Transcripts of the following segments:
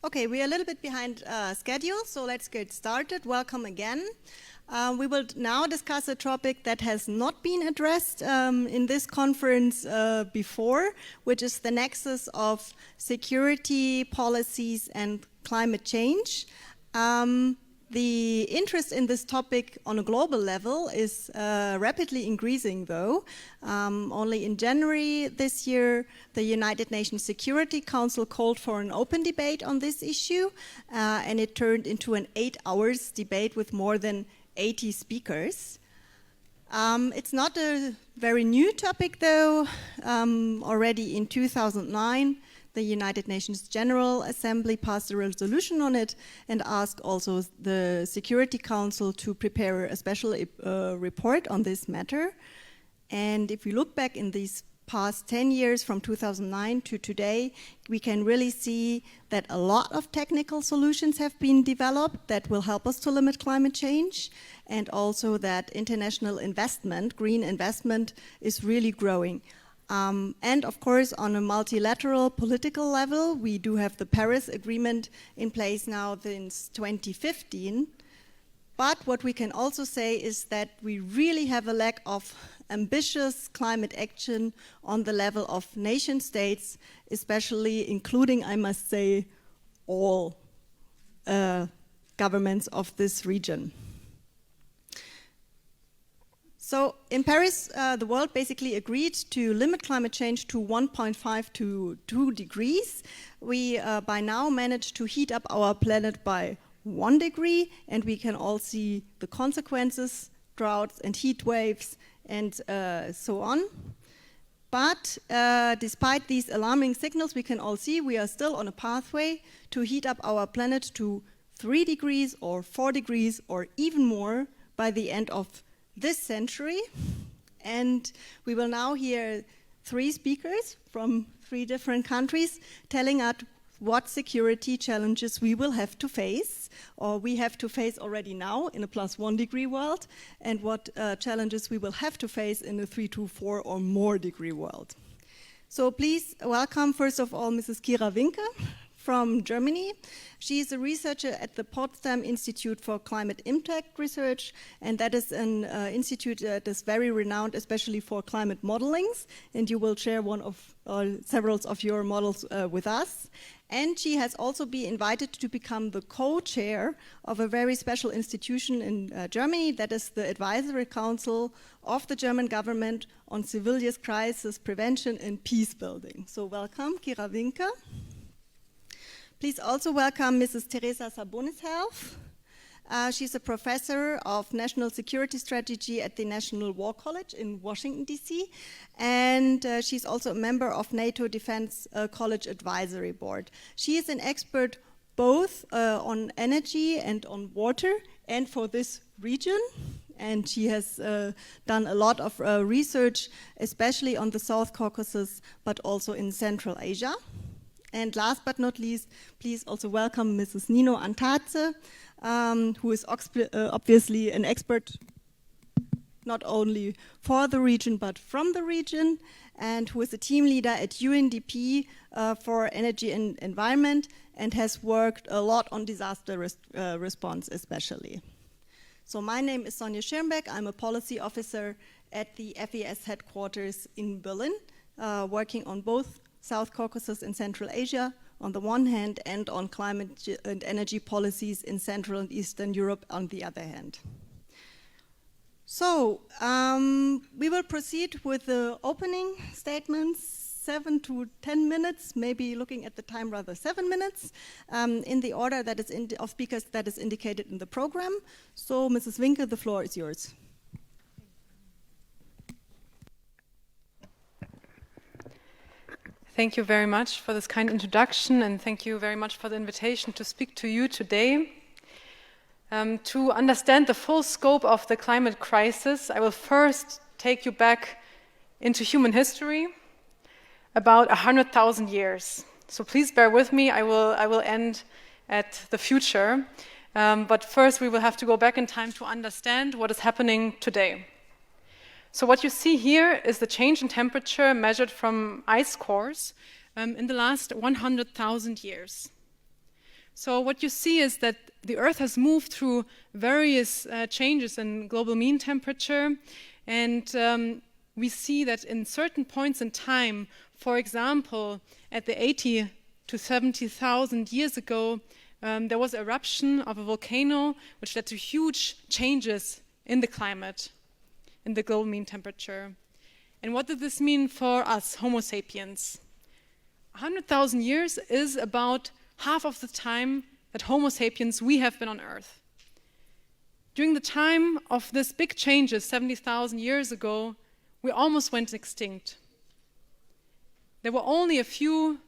Okay, we are a little bit behind schedule, so let's get started. Welcome again. We will now discuss a topic that has not been addressed in this conference before, which is the nexus of security policies and climate change. The interest in this topic on a global level is rapidly increasing, though. Only in January this year, the United Nations Security Council called for an open debate on this issue, and it turned into an 8-hour debate with more than 80 speakers. It's not a very new topic, though. Already in 2009, the United Nations General Assembly passed a resolution on it and asked also the Security Council to prepare a special report on this matter. And if we look back in these past 10 years from 2009 to today, we can really see that a lot of technical solutions have been developed that will help us to limit climate change, and also that international investment, green investment, is really growing. And of course, on a multilateral political level, we do have the Paris Agreement in place now since 2015. But what we can also say is that we really have a lack of ambitious climate action on the level of nation states, especially including, I must say, all governments of this region. So in Paris, the world basically agreed to limit climate change to 1.5 to 2 degrees. We by now managed to heat up our planet by 1 degree, and we can all see the consequences, droughts and heat waves and so on. But despite these alarming signals, we can all see we are still on a pathway to heat up our planet to 3 degrees or 4 degrees or even more by the end of this century. And we will now hear 3 speakers from 3 different countries telling us what security challenges we will have to face, or we have to face already now in a +1 degree world, and what challenges we will have to face in a 3 to 4 or more degree world. So please welcome first of all Mrs. Kira Winke from Germany. She is a researcher at the Potsdam Institute for Climate Impact Research, and that is an institute that is very renowned, especially for climate modelings, and you will share one of several of your models with us. And she has also been invited to become the co-chair of a very special institution in Germany, that is the Advisory Council of the German government on Civilian Crisis Prevention and Peace Building. So welcome, Kira Winke. Please also welcome Mrs. Teresa Sabonis-Helf. She's a professor of national security strategy at the National War College in Washington, D.C. And she's also a member of NATO Defense College Advisory Board. She is an expert both on energy and on water and for this region. And she has done a lot of research, especially on the South Caucasus, but also in Central Asia. And last but not least, please also welcome Mrs. Nino Antace, who is obviously an expert not only for the region but from the region, and who is a team leader at UNDP for energy and environment, and has worked a lot on disaster response especially. So my name is Sonja Schirmbeck. I'm a policy officer at the FES headquarters in Berlin, working on both South Caucasus and Central Asia on the one hand, and on climate and energy policies in Central and Eastern Europe on the other hand. So we will proceed with the opening statements, 7 to 10 minutes, maybe looking at the time rather 7 minutes, in the order that is of speakers that is indicated in the program. So Mrs. Winke, the floor is yours. Thank you very much for this kind introduction, and thank you very much for the invitation to speak to you today. To understand the full scope of the climate crisis, I will first take you back into human history, about 100,000 years. So please bear with me, I will end at the future. But first we will have to go back in time to understand what is happening today. So what you see here is the change in temperature measured from ice cores in the last 100,000 years. So what you see is that the Earth has moved through various changes in global mean temperature, and we see that in certain points in time, for example, at the 80 to 70,000 years ago, there was an eruption of a volcano which led to huge changes in the climate, in the global mean temperature. And what did this mean for us, Homo sapiens? 100,000 years is about half of the time that Homo sapiens we have been on Earth. During the time of this big changes 70,000 years ago, we almost went extinct. There were only a few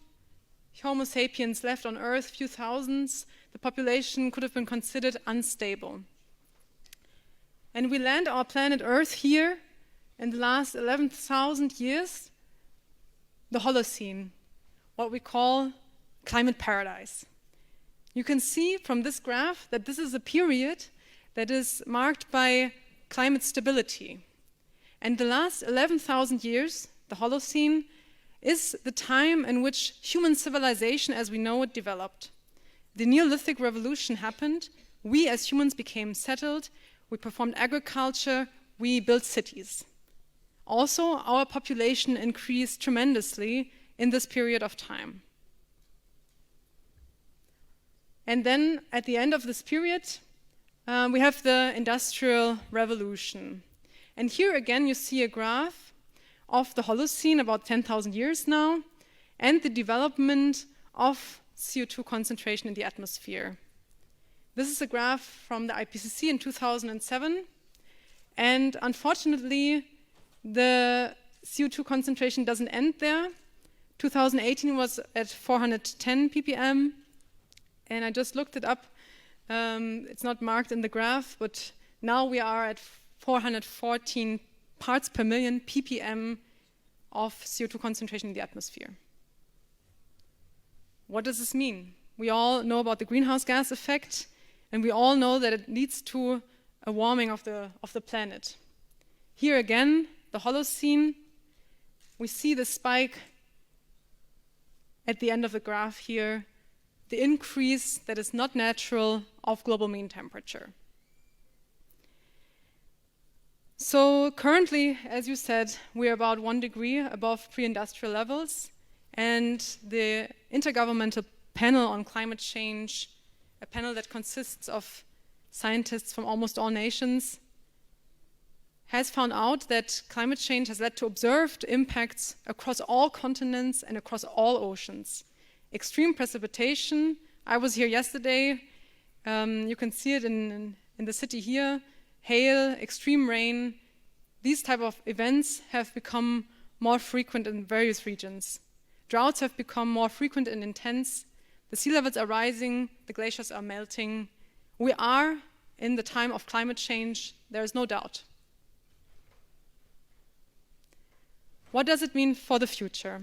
Homo sapiens left on Earth, few thousands. The population could have been considered unstable. And we land our planet Earth here in the last 11,000 years, the Holocene, what we call climate paradise. You can see from this graph that this is a period that is marked by climate stability. And the last 11,000 years, the Holocene, is the time in which human civilization as we know it developed. The Neolithic revolution happened, we as humans became settled, we performed agriculture, we built cities. Also, our population increased tremendously in this period of time. And then at the end of this period, we have the Industrial Revolution. And here again you see a graph of the Holocene about 10,000 years now and the development of CO2 concentration in the atmosphere. This is a graph from the IPCC in 2007, and unfortunately the CO2 concentration doesn't end there. 2018 was at 410 ppm, and I just looked it up. It's not marked in the graph, but now we are at 414 parts per million ppm of CO2 concentration in the atmosphere. What does this mean? We all know about the greenhouse gas effect, and we all know that it leads to a warming of the planet. Here again, the Holocene, we see the spike at the end of the graph here, the increase that is not natural of global mean temperature. So currently, as you said, we're about 1 degree above pre-industrial levels, and the Intergovernmental Panel on Climate Change, a panel that consists of scientists from almost all nations, has found out that climate change has led to observed impacts across all continents and across all oceans. Extreme precipitation, I was here yesterday, you can see it in the city here, hail, extreme rain. These type of events have become more frequent in various regions. Droughts have become more frequent and intense. The sea levels are rising, the glaciers are melting. We are in the time of climate change, there is no doubt. What does it mean for the future?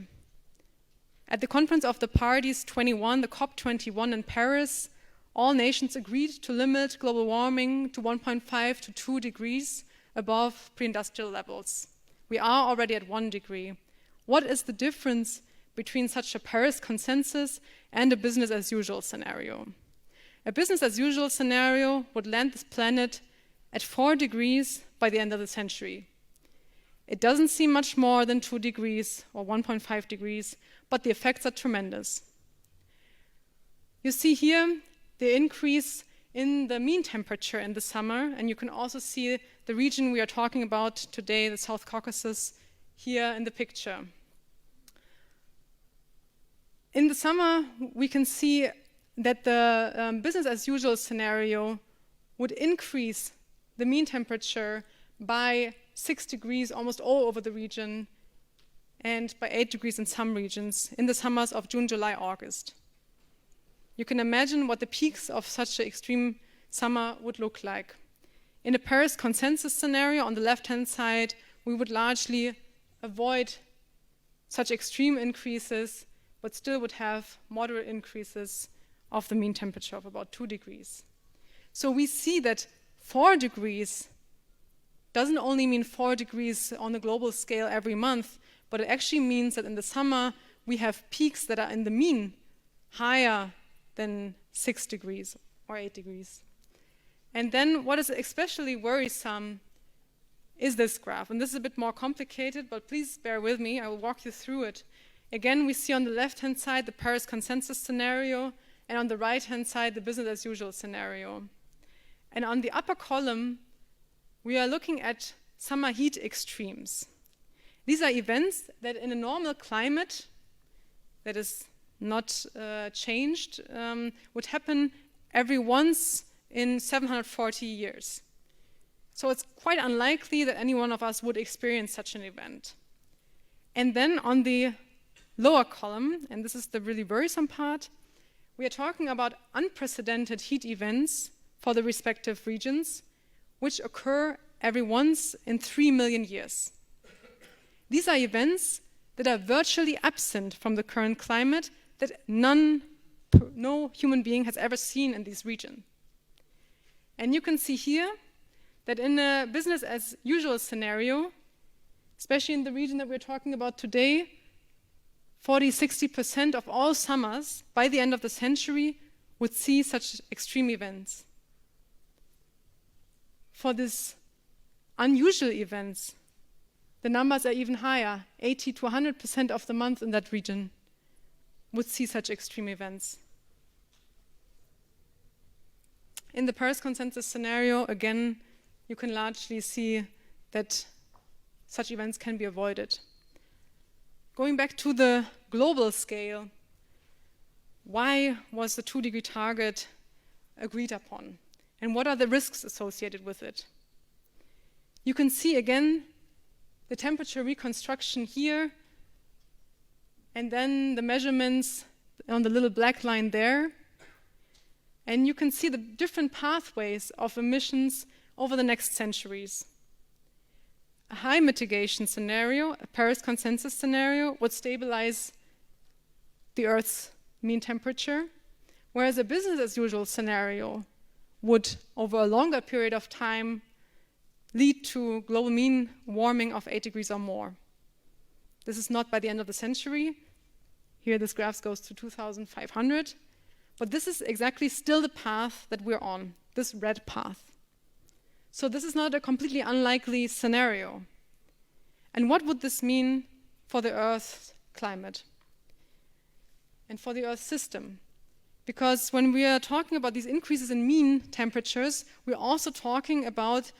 At the Conference of the Parties 21, the COP21 in Paris, all nations agreed to limit global warming to 1.5 to 2 degrees above pre-industrial levels. We are already at 1 degree. What is the difference between such a Paris consensus and a business-as-usual scenario? A business-as-usual scenario would land this planet at 4 degrees by the end of the century. It doesn't seem much more than 2 degrees or 1.5 degrees, but the effects are tremendous. You see here the increase in the mean temperature in the summer, and you can also see the region we are talking about today, the South Caucasus, here in the picture. In the summer, we can see that the business-as-usual scenario would increase the mean temperature by 6 degrees almost all over the region, and by 8 degrees in some regions in the summers of June, July, August. You can imagine what the peaks of such an extreme summer would look like. In a Paris consensus scenario, on the left-hand side, we would largely avoid such extreme increases, but still would have moderate increases of the mean temperature of about 2 degrees. So we see that 4 degrees doesn't only mean 4 degrees on a global scale every month, but it actually means that in the summer we have peaks that are in the mean higher than 6 degrees or 8 degrees. And then what is especially worrisome is this graph. And this is a bit more complicated, but please bear with me. I will walk you through it. Again, we see on the left-hand side the Paris consensus scenario, and on the right-hand side the business as usual scenario. And on the upper column, we are looking at summer heat extremes. These are events that in a normal climate that is not changed would happen every once in 740 years. So it's quite unlikely that any one of us would experience such an event. And then on the lower column, and this is the really worrisome part, we are talking about unprecedented heat events for the respective regions, which occur every once in 3 million years. These are events that are virtually absent from the current climate, that no human being has ever seen in this region. And you can see here that in a business as usual scenario, especially in the region that we're talking about today, 40–60% of all summers by the end of the century would see such extreme events. For these unusual events, the numbers are even higher. 80–100% of the months in that region would see such extreme events. In the Paris consensus scenario, again, you can largely see that such events can be avoided. Going back to the global scale, why was the 2-degree target agreed upon? And what are the risks associated with it? You can see again the temperature reconstruction here, and then the measurements on the little black line there. And you can see the different pathways of emissions over the next centuries. A high mitigation scenario, a Paris consensus scenario, would stabilize the Earth's mean temperature, whereas a business as usual scenario would, over a longer period of time, lead to global mean warming of 8 degrees or more. This is not by the end of the century. Here this graph goes to 2500. But this is exactly still the path that we're on, this red path. So this is not a completely unlikely scenario. And what would this mean for the Earth's climate and for the Earth system? Because when we are talking about these increases in mean temperatures, we're also talking about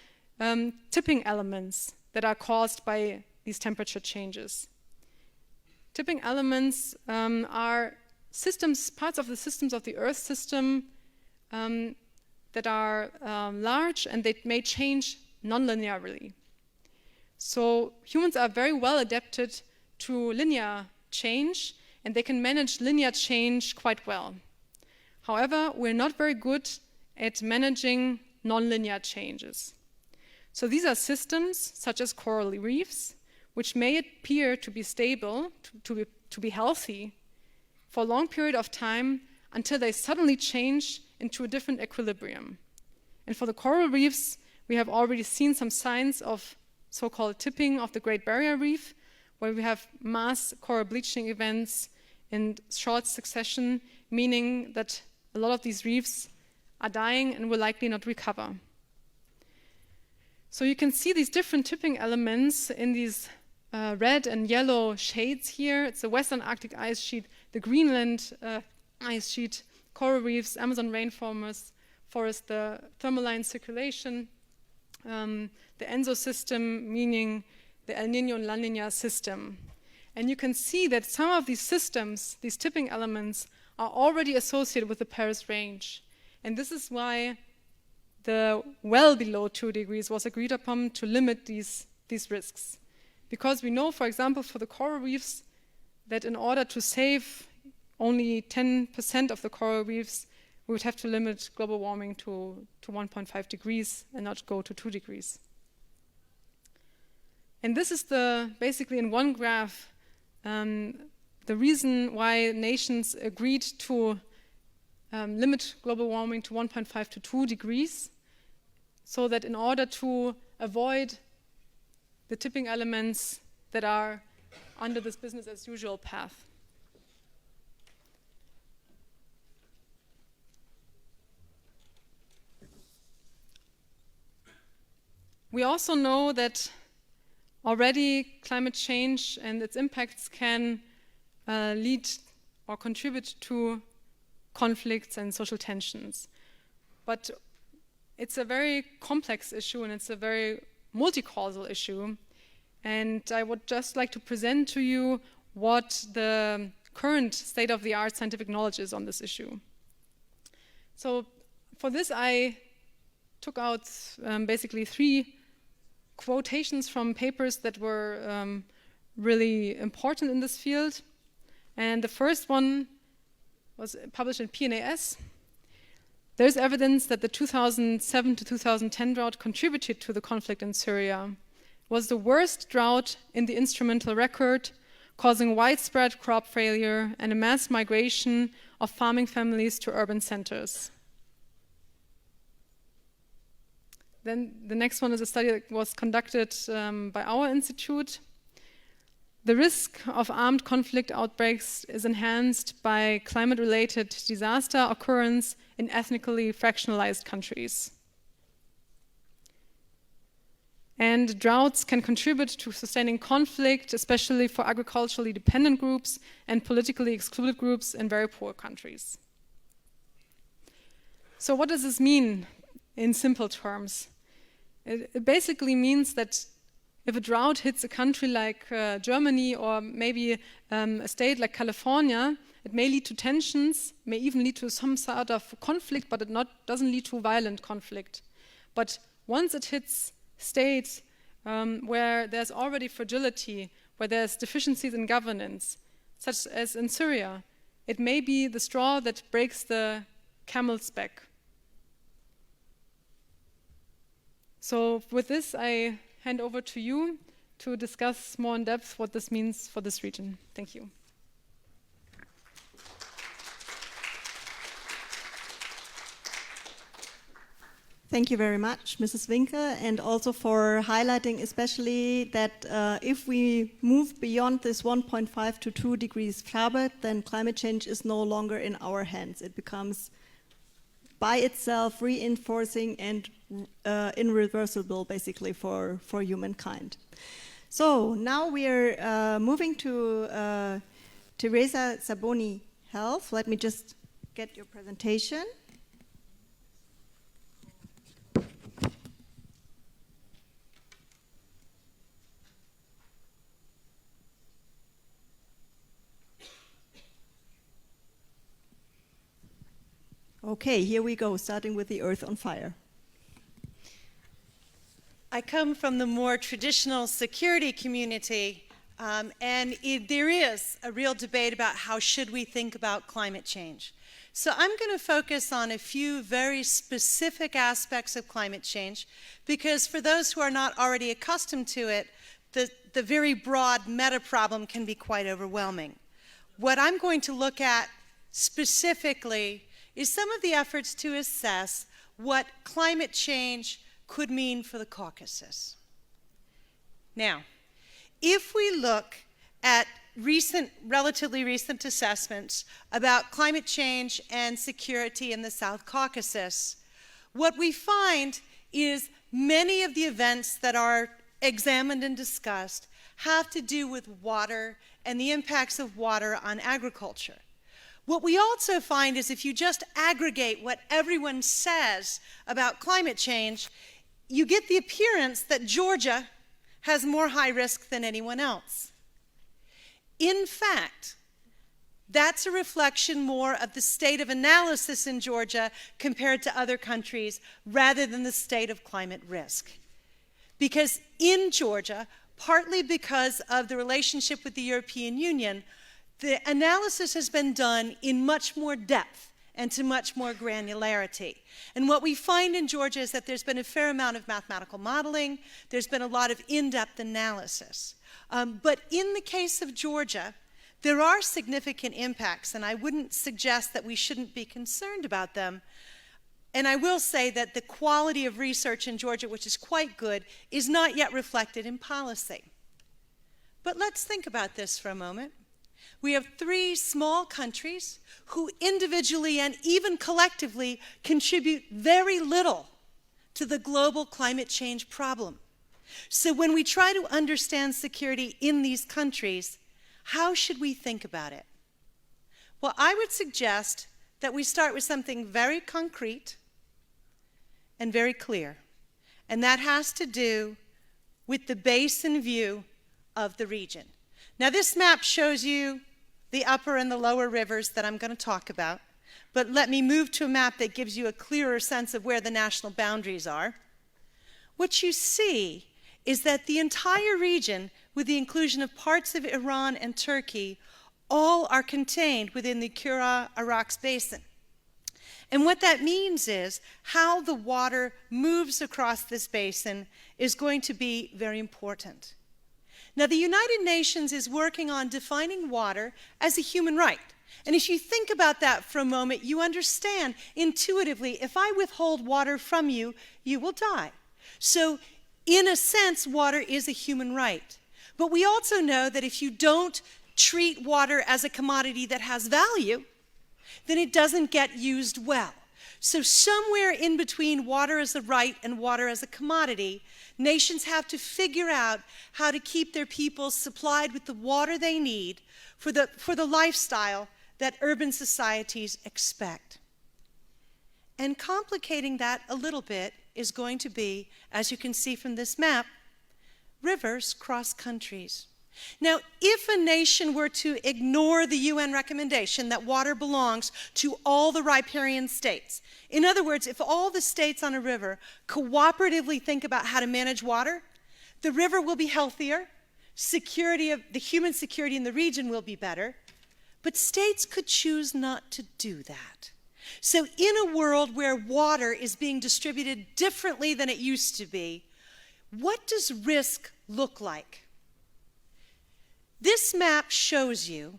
tipping elements that are caused by these temperature changes. Tipping elements are systems, parts of the systems of the Earth system that are large, and they may change non-linearly. So humans are very well adapted to linear change, and they can manage linear change quite well. However, we're not very good at managing non-linear changes. So these are systems such as coral reefs, which may appear to be stable, to be healthy for a long period of time until they suddenly change into a different equilibrium. And for the coral reefs, we have already seen some signs of so-called tipping of the Great Barrier Reef, where we have mass coral bleaching events in short succession, meaning that a lot of these reefs are dying and will likely not recover. So you can see these different tipping elements in these red and yellow shades here. It's the Western Arctic ice sheet, the Greenland ice sheet, coral reefs, Amazon rainforest, the thermaline circulation, the ENSO system, meaning the El Niño and La Niña system. And you can see that some of these systems, these tipping elements, are already associated with the Paris range. And this is why the well below 2 degrees was agreed upon to limit these risks. Because we know, for example, for the coral reefs, that in order to save only 10% of the coral reefs, we would have to limit global warming to 1.5 degrees and not go to 2 degrees. And this is basically in one graph, the reason why nations agreed to limit global warming to 1.5 to 2 degrees, so that in order to avoid the tipping elements that are under this business as usual path. We also know that already climate change and its impacts can lead or contribute to conflicts and social tensions. But it's a very complex issue and it's a very multi-causal issue. And I would just like to present to you what the current state-of-the-art scientific knowledge is on this issue. So for this, I took out basically 3 quotations from papers that were really important in this field. And the first one was published in PNAS. There's evidence that the 2007 to 2010 drought contributed to the conflict in Syria. It was the worst drought in the instrumental record, causing widespread crop failure and a mass migration of farming families to urban centers. Then the next one is a study that was conducted by our institute. The risk of armed conflict outbreaks is enhanced by climate-related disaster occurrence in ethnically fractionalized countries. And droughts can contribute to sustaining conflict, especially for agriculturally dependent groups and politically excluded groups in very poor countries. So what does this mean in simple terms? It basically means that if a drought hits a country like Germany or maybe a state like California, it may lead to tensions, may even lead to some sort of conflict, but it doesn't lead to violent conflict. But once it hits states where there's already fragility, where there's deficiencies in governance, such as in Syria, it may be the straw that breaks the camel's back. So with this, I hand over to you to discuss more in depth what this means for this region. Thank you. Thank you very much, Mrs. Winke, and also for highlighting especially that if we move beyond this 1.5 to 2 degrees Fahrenheit, then climate change is no longer in our hands. It becomes by itself reinforcing and irreversible, basically, for humankind. So now we are moving to Teresa Saboni Health. Let me just get your presentation. Okay, here we go, starting with the Earth on Fire. I come from the more traditional security community, and there is a real debate about how should we think about climate change. So I'm going to focus on a few very specific aspects of climate change, because for those who are not already accustomed to it, the very broad meta problem can be quite overwhelming. What I'm going to look at specifically is some of the efforts to assess what climate change could mean for the Caucasus. Now, if we look at relatively recent assessments about climate change and security in the South Caucasus, what we find is many of the events that are examined and discussed have to do with water and the impacts of water on agriculture. What we also find is if you just aggregate what everyone says about climate change, you get the appearance that Georgia has more high risk than anyone else. In fact, that's a reflection more of the state of analysis in Georgia compared to other countries rather than the state of climate risk. Because in Georgia, partly because of the relationship with the European Union, the analysis has been done in much more depth and to much more granularity. And what we find in Georgia is that there's been a fair amount of mathematical modeling, there's been a lot of in-depth analysis. But in the case of Georgia, there are significant impacts, and I wouldn't suggest that we shouldn't be concerned about them. And I will say that the quality of research in Georgia, which is quite good, is not yet reflected in policy. But let's think about this for a moment. We have 3 small countries who individually and even collectively contribute very little to the global climate change problem. So when we try to understand security in these countries, how should we think about it? Well, I would suggest that we start with something very concrete and very clear. And that has to do with the basin view of the region. Now, this map shows you the upper and the lower rivers that I'm going to talk about. But let me move to a map that gives you a clearer sense of where the national boundaries are. What you see is that the entire region, with the inclusion of parts of Iran and Turkey, all are contained within the Kura-Arax basin. And what that means is how the water moves across this basin is going to be very important. Now, the United Nations is working on defining water as a human right. And if you think about that for a moment, you understand intuitively, if I withhold water from you, you will die. So, in a sense, water is a human right. But we also know that if you don't treat water as a commodity that has value, then it doesn't get used well. So somewhere in between water as a right and water as a commodity, nations have to figure out how to keep their people supplied with the water they need for the lifestyle that urban societies expect. And complicating that a little bit is going to be, as you can see from this map, rivers cross countries. Now, if a nation were to ignore the UN recommendation that water belongs to all the riparian states, in other words, if all the states on a river cooperatively think about how to manage water, the river will be healthier, the human security in the region will be better, but states could choose not to do that. So in a world where water is being distributed differently than it used to be, what does risk look like? This map shows you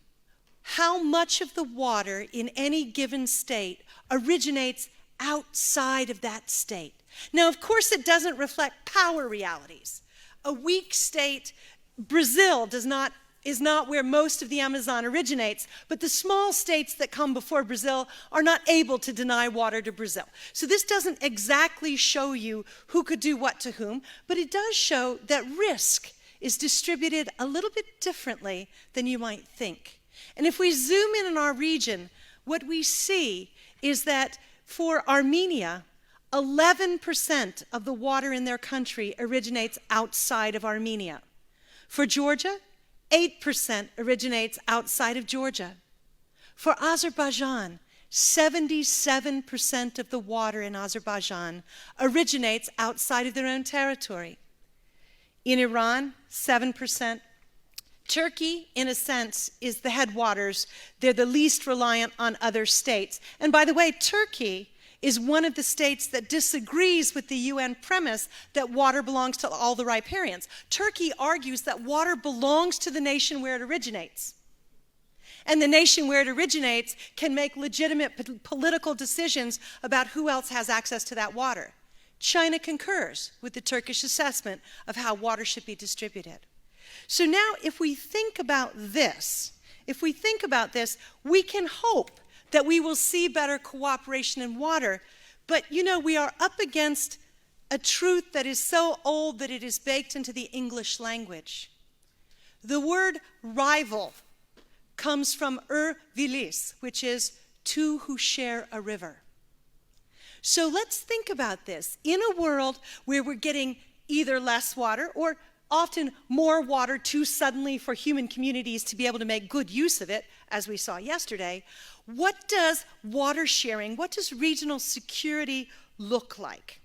how much of the water in any given state originates outside of that state. Now, of course, it doesn't reflect power realities. A weak state, Brazil, is not where most of the Amazon originates, but the small states that come before Brazil are not able to deny water to Brazil. So this doesn't exactly show you who could do what to whom, but it does show that risk is distributed a little bit differently than you might think. And if we zoom in on our region, what we see is that for Armenia, 11% of the water in their country originates outside of Armenia. For Georgia, 8% originates outside of Georgia. For Azerbaijan, 77% of the water in Azerbaijan originates outside of their own territory. In Iran, 7%. Turkey, in a sense, is the headwaters. They're the least reliant on other states. And by the way, Turkey is one of the states that disagrees with the UN premise that water belongs to all the riparians. Turkey argues that water belongs to the nation where it originates. And the nation where it originates can make legitimate political decisions about who else has access to that water. China concurs with the Turkish assessment of how water should be distributed. So now if we think about this, we can hope that we will see better cooperation in water. But you know, we are up against a truth that is so old that it is baked into the English language. The word rival comes from vilis, which is two who share a river. So let's think about this. In a world where we're getting either less water or often more water too suddenly for human communities to be able to make good use of it, as we saw yesterday, what does water sharing, what does regional security look like?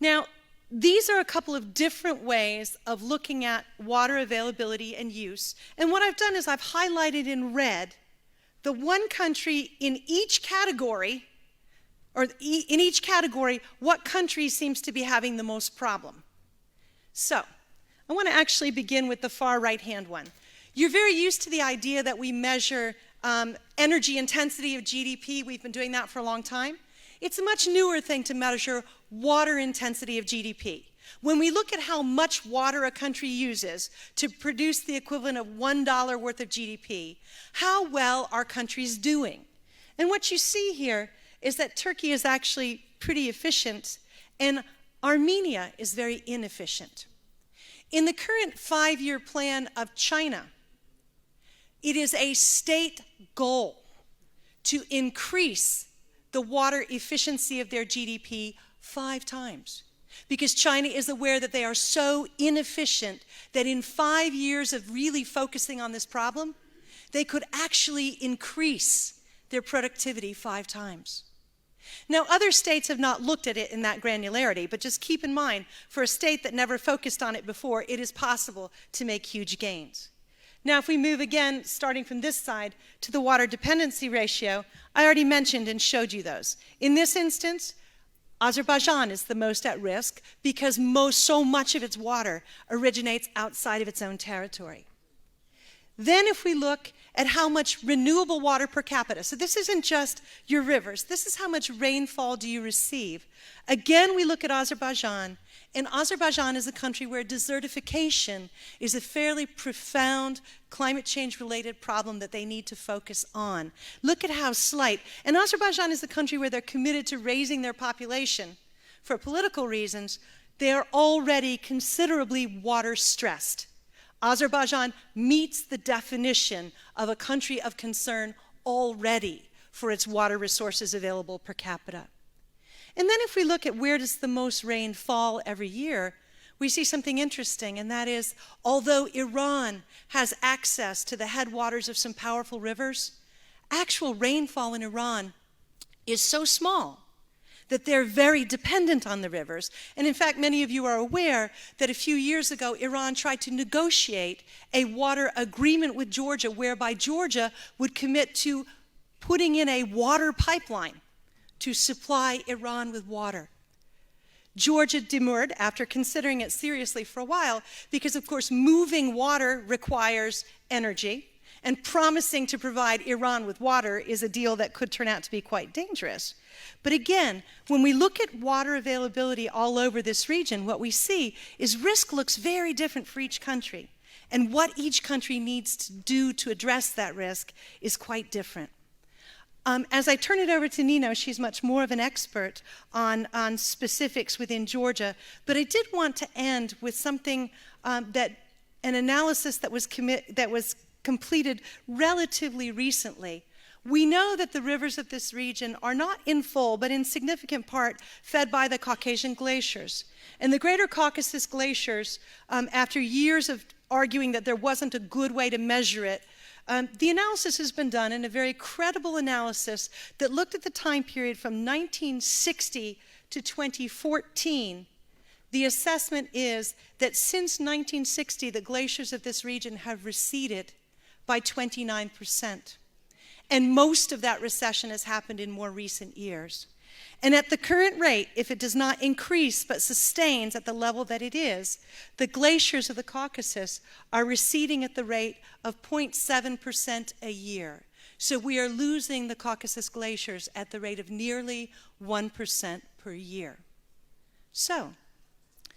Now, these are a couple of different ways of looking at water availability and use. And what I've done is I've highlighted in red the one country in each category, what country seems to be having the most problem. So, I want to actually begin with the far right-hand one. You're very used to the idea that we measure energy intensity of GDP. We've been doing that for a long time. It's a much newer thing to measure water intensity of GDP. When we look at how much water a country uses to produce the equivalent of $1 worth of GDP, how well are countries doing? And what you see here is that Turkey is actually pretty efficient, and Armenia is very inefficient. In the current 5-year plan of China, it is a state goal to increase the water efficiency of their GDP 5 times. Because China is aware that they are so inefficient that in 5 years of really focusing on this problem, they could actually increase their productivity 5 times. Now, other states have not looked at it in that granularity, but just keep in mind, for a state that never focused on it before, it is possible to make huge gains. Now, if we move again, starting from this side, to the water dependency ratio, I already mentioned and showed you those. In this instance, Azerbaijan is the most at risk because so much of its water originates outside of its own territory. Then if we look at how much renewable water per capita, so this isn't just your rivers, this is how much rainfall do you receive. Again, we look at Azerbaijan, and Azerbaijan is a country where desertification is a fairly profound climate change related problem that they need to focus on. Look at how slight, and Azerbaijan is a country where they're committed to raising their population for political reasons. They are already considerably water stressed. Azerbaijan meets the definition of a country of concern already for its water resources available per capita. And then if we look at where does the most rain fall every year, we see something interesting, and that is, although Iran has access to the headwaters of some powerful rivers, actual rainfall in Iran is so small that they're very dependent on the rivers. And in fact, many of you are aware that a few years ago, Iran tried to negotiate a water agreement with Georgia, whereby Georgia would commit to putting in a water pipeline to supply Iran with water. Georgia demurred after considering it seriously for a while, because of course moving water requires energy, and promising to provide Iran with water is a deal that could turn out to be quite dangerous. But again, when we look at water availability all over this region, what we see is risk looks very different for each country, and what each country needs to do to address that risk is quite different. As I turn it over to Nino, she's much more of an expert on specifics within Georgia, but I did want to end with something an analysis that was completed relatively recently. We know that the rivers of this region are not in full, but in significant part fed by the Caucasian glaciers. And the Greater Caucasus glaciers, after years of arguing that there wasn't a good way to measure it, the analysis has been done in a very credible analysis that looked at the time period from 1960 to 2014. The assessment is that since 1960, the glaciers of this region have receded by 29%. And most of that recession has happened in more recent years. And at the current rate, if it does not increase but sustains at the level that it is, the glaciers of the Caucasus are receding at the rate of 0.7% a year. So we are losing the Caucasus glaciers at the rate of nearly 1% per year. So,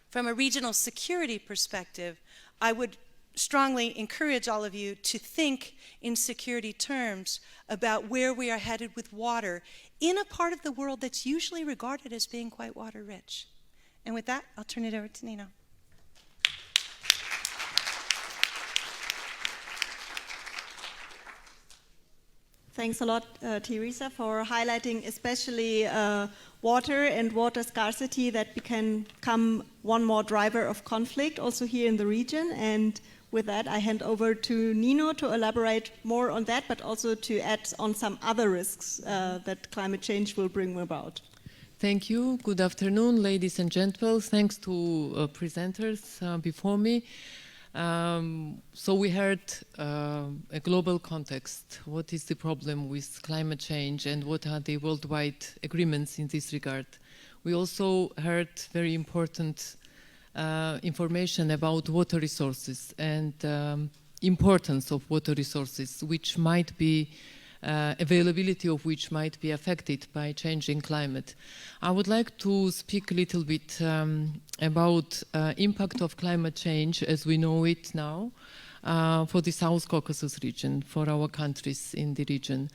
from a regional security perspective, I would strongly encourage all of you to think in security terms about where we are headed with water in a part of the world that's usually regarded as being quite water rich. And with that, I'll turn it over to Nino. Thanks a lot, Teresa, for highlighting especially water and water scarcity that can become one more driver of conflict also here in the region. And with that, I hand over to Nino to elaborate more on that, but also to add on some other risks that climate change will bring about. Thank you. Good afternoon, ladies and gentlemen. Thanks to presenters before me. So we heard a global context. What is the problem with climate change and what are the worldwide agreements in this regard? We also heard very important information about water resources and importance of water resources, which might be availability of which might be affected by changing climate. I would like to speak a little bit about impact of climate change as we know it now for the South Caucasus region, for our countries in the region,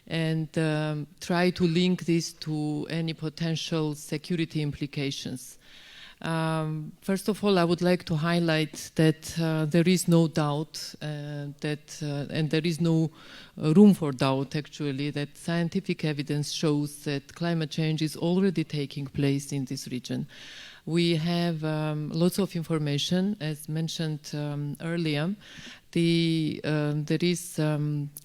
and try to link this to any potential security implications. First of all, I would like to highlight that there is no doubt and there is no room for doubt, actually, that scientific evidence shows that climate change is already taking place in this region. We have lots of information, as mentioned earlier. There is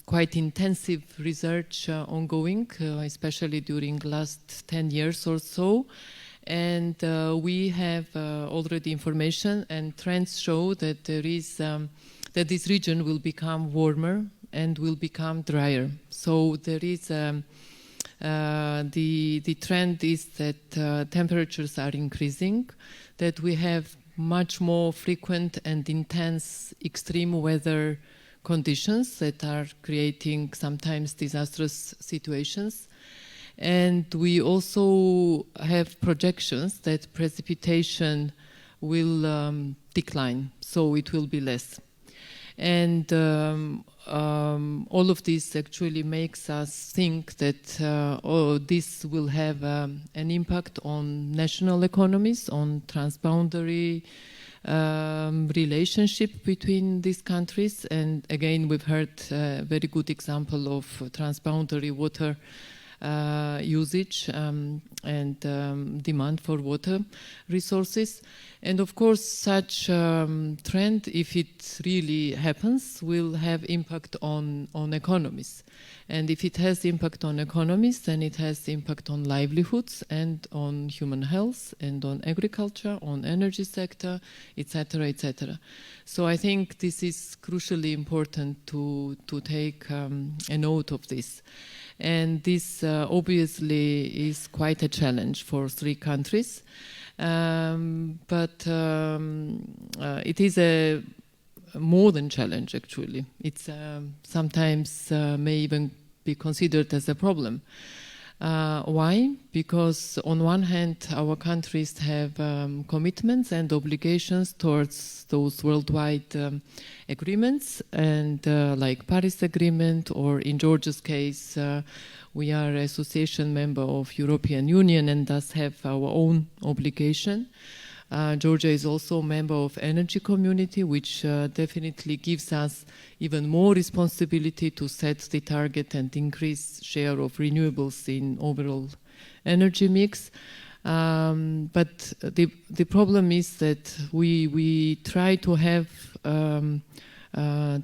quite intensive research ongoing, especially during last 10 years or so. And we have already information, and trends show that that this region will become warmer and will become drier. So there is the trend is that temperatures are increasing, that we have much more frequent and intense extreme weather conditions that are creating sometimes disastrous situations. And we also have projections that precipitation will decline, so it will be less. And all of this actually makes us think that this will have an impact on national economies, on transboundary relationship between these countries. And again, we've heard a very good example of transboundary water usage and demand for water resources. And of course, such trend, if it really happens, will have impact on economies. And if it has impact on economies, then it has impact on livelihoods and on human health and on agriculture, on energy sector, etc., etc. So I think this is crucially important to take a note of this. And this obviously is quite a challenge for 3 countries. But it is a more than challenge, actually. It's sometimes may even be considered as a problem. Why? Because on one hand, our countries have commitments and obligations towards those worldwide agreements, and like Paris Agreement, or in Georgia's case, we are an association member of European Union and thus have our own obligation. Georgia is also a member of Energy Community, which definitely gives us even more responsibility to set the target and increase share of renewables in overall energy mix. But the problem is that we try to have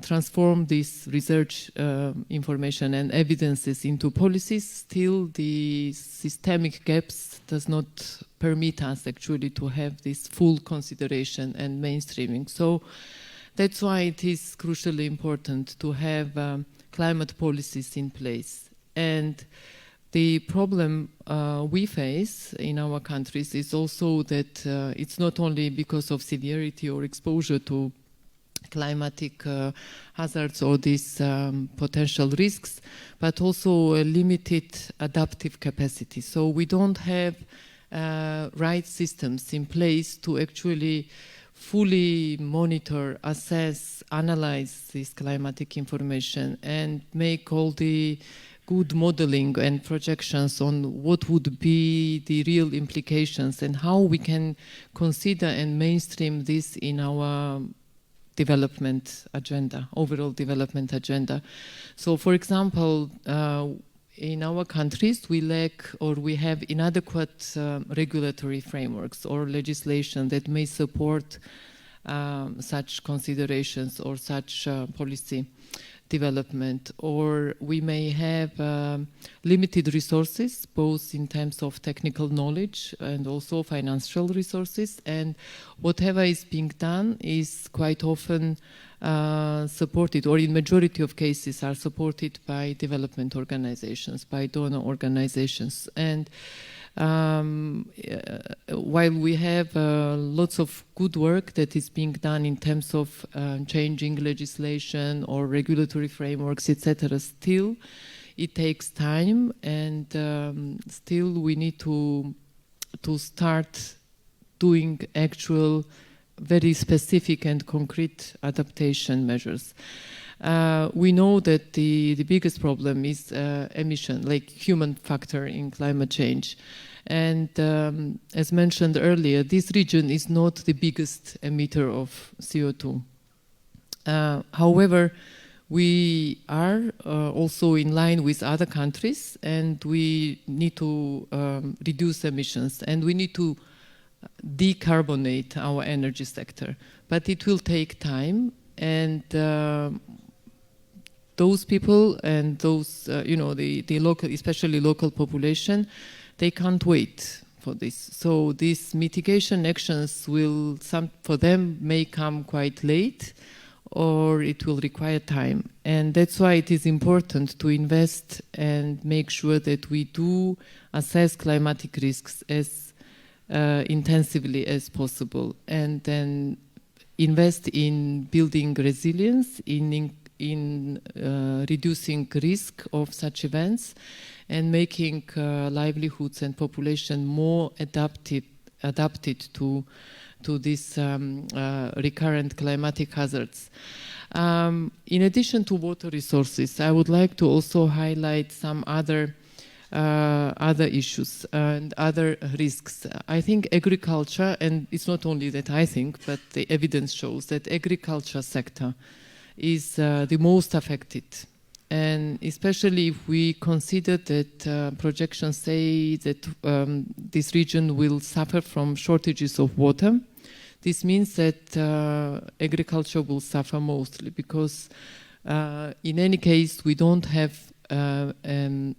transform this research information and evidences into policies. Still, the systemic gaps does not permit us actually to have this full consideration and mainstreaming. So that's why it is crucially important to have climate policies in place. And the problem we face in our countries is also that it's not only because of severity or exposure to climatic hazards or these potential risks, but also a limited adaptive capacity. So we don't have right systems in place to actually fully monitor, assess, analyze this climatic information and make all the good modeling and projections on what would be the real implications and how we can consider and mainstream this in our development agenda, overall development agenda. So, for example, in our countries, we lack or we have inadequate regulatory frameworks or legislation that may support such considerations or such policy development, or we may have limited resources, both in terms of technical knowledge and also financial resources, and whatever is being done is quite often supported, or in majority of cases are supported by development organizations, by donor organizations. And while we have lots of good work that is being done in terms of changing legislation or regulatory frameworks, etc., still it takes time, and still we need to start doing actual very specific and concrete adaptation measures. We know that the biggest problem is emission, like human factor in climate change. And as mentioned earlier, this region is not the biggest emitter of CO2. However, we are also in line with other countries, and we need to reduce emissions, and we need to decarbonate our energy sector. But it will take time, and those people and those, the local, especially local population, they can't wait for this. So these mitigation actions will, for them, may come quite late, or it will require time. And that's why it is important to invest and make sure that we do assess climatic risks as intensively as possible, and then invest in building resilience, in reducing risk of such events, and making livelihoods and population more adapted to these recurrent climatic hazards. In addition to water resources, I would like to also highlight some other issues and other risks. I think agriculture, and it's not only that I think, but the evidence shows that agriculture sector is the most affected. And especially if we consider that projections say that this region will suffer from shortages of water, this means that agriculture will suffer mostly, because in any case we don't have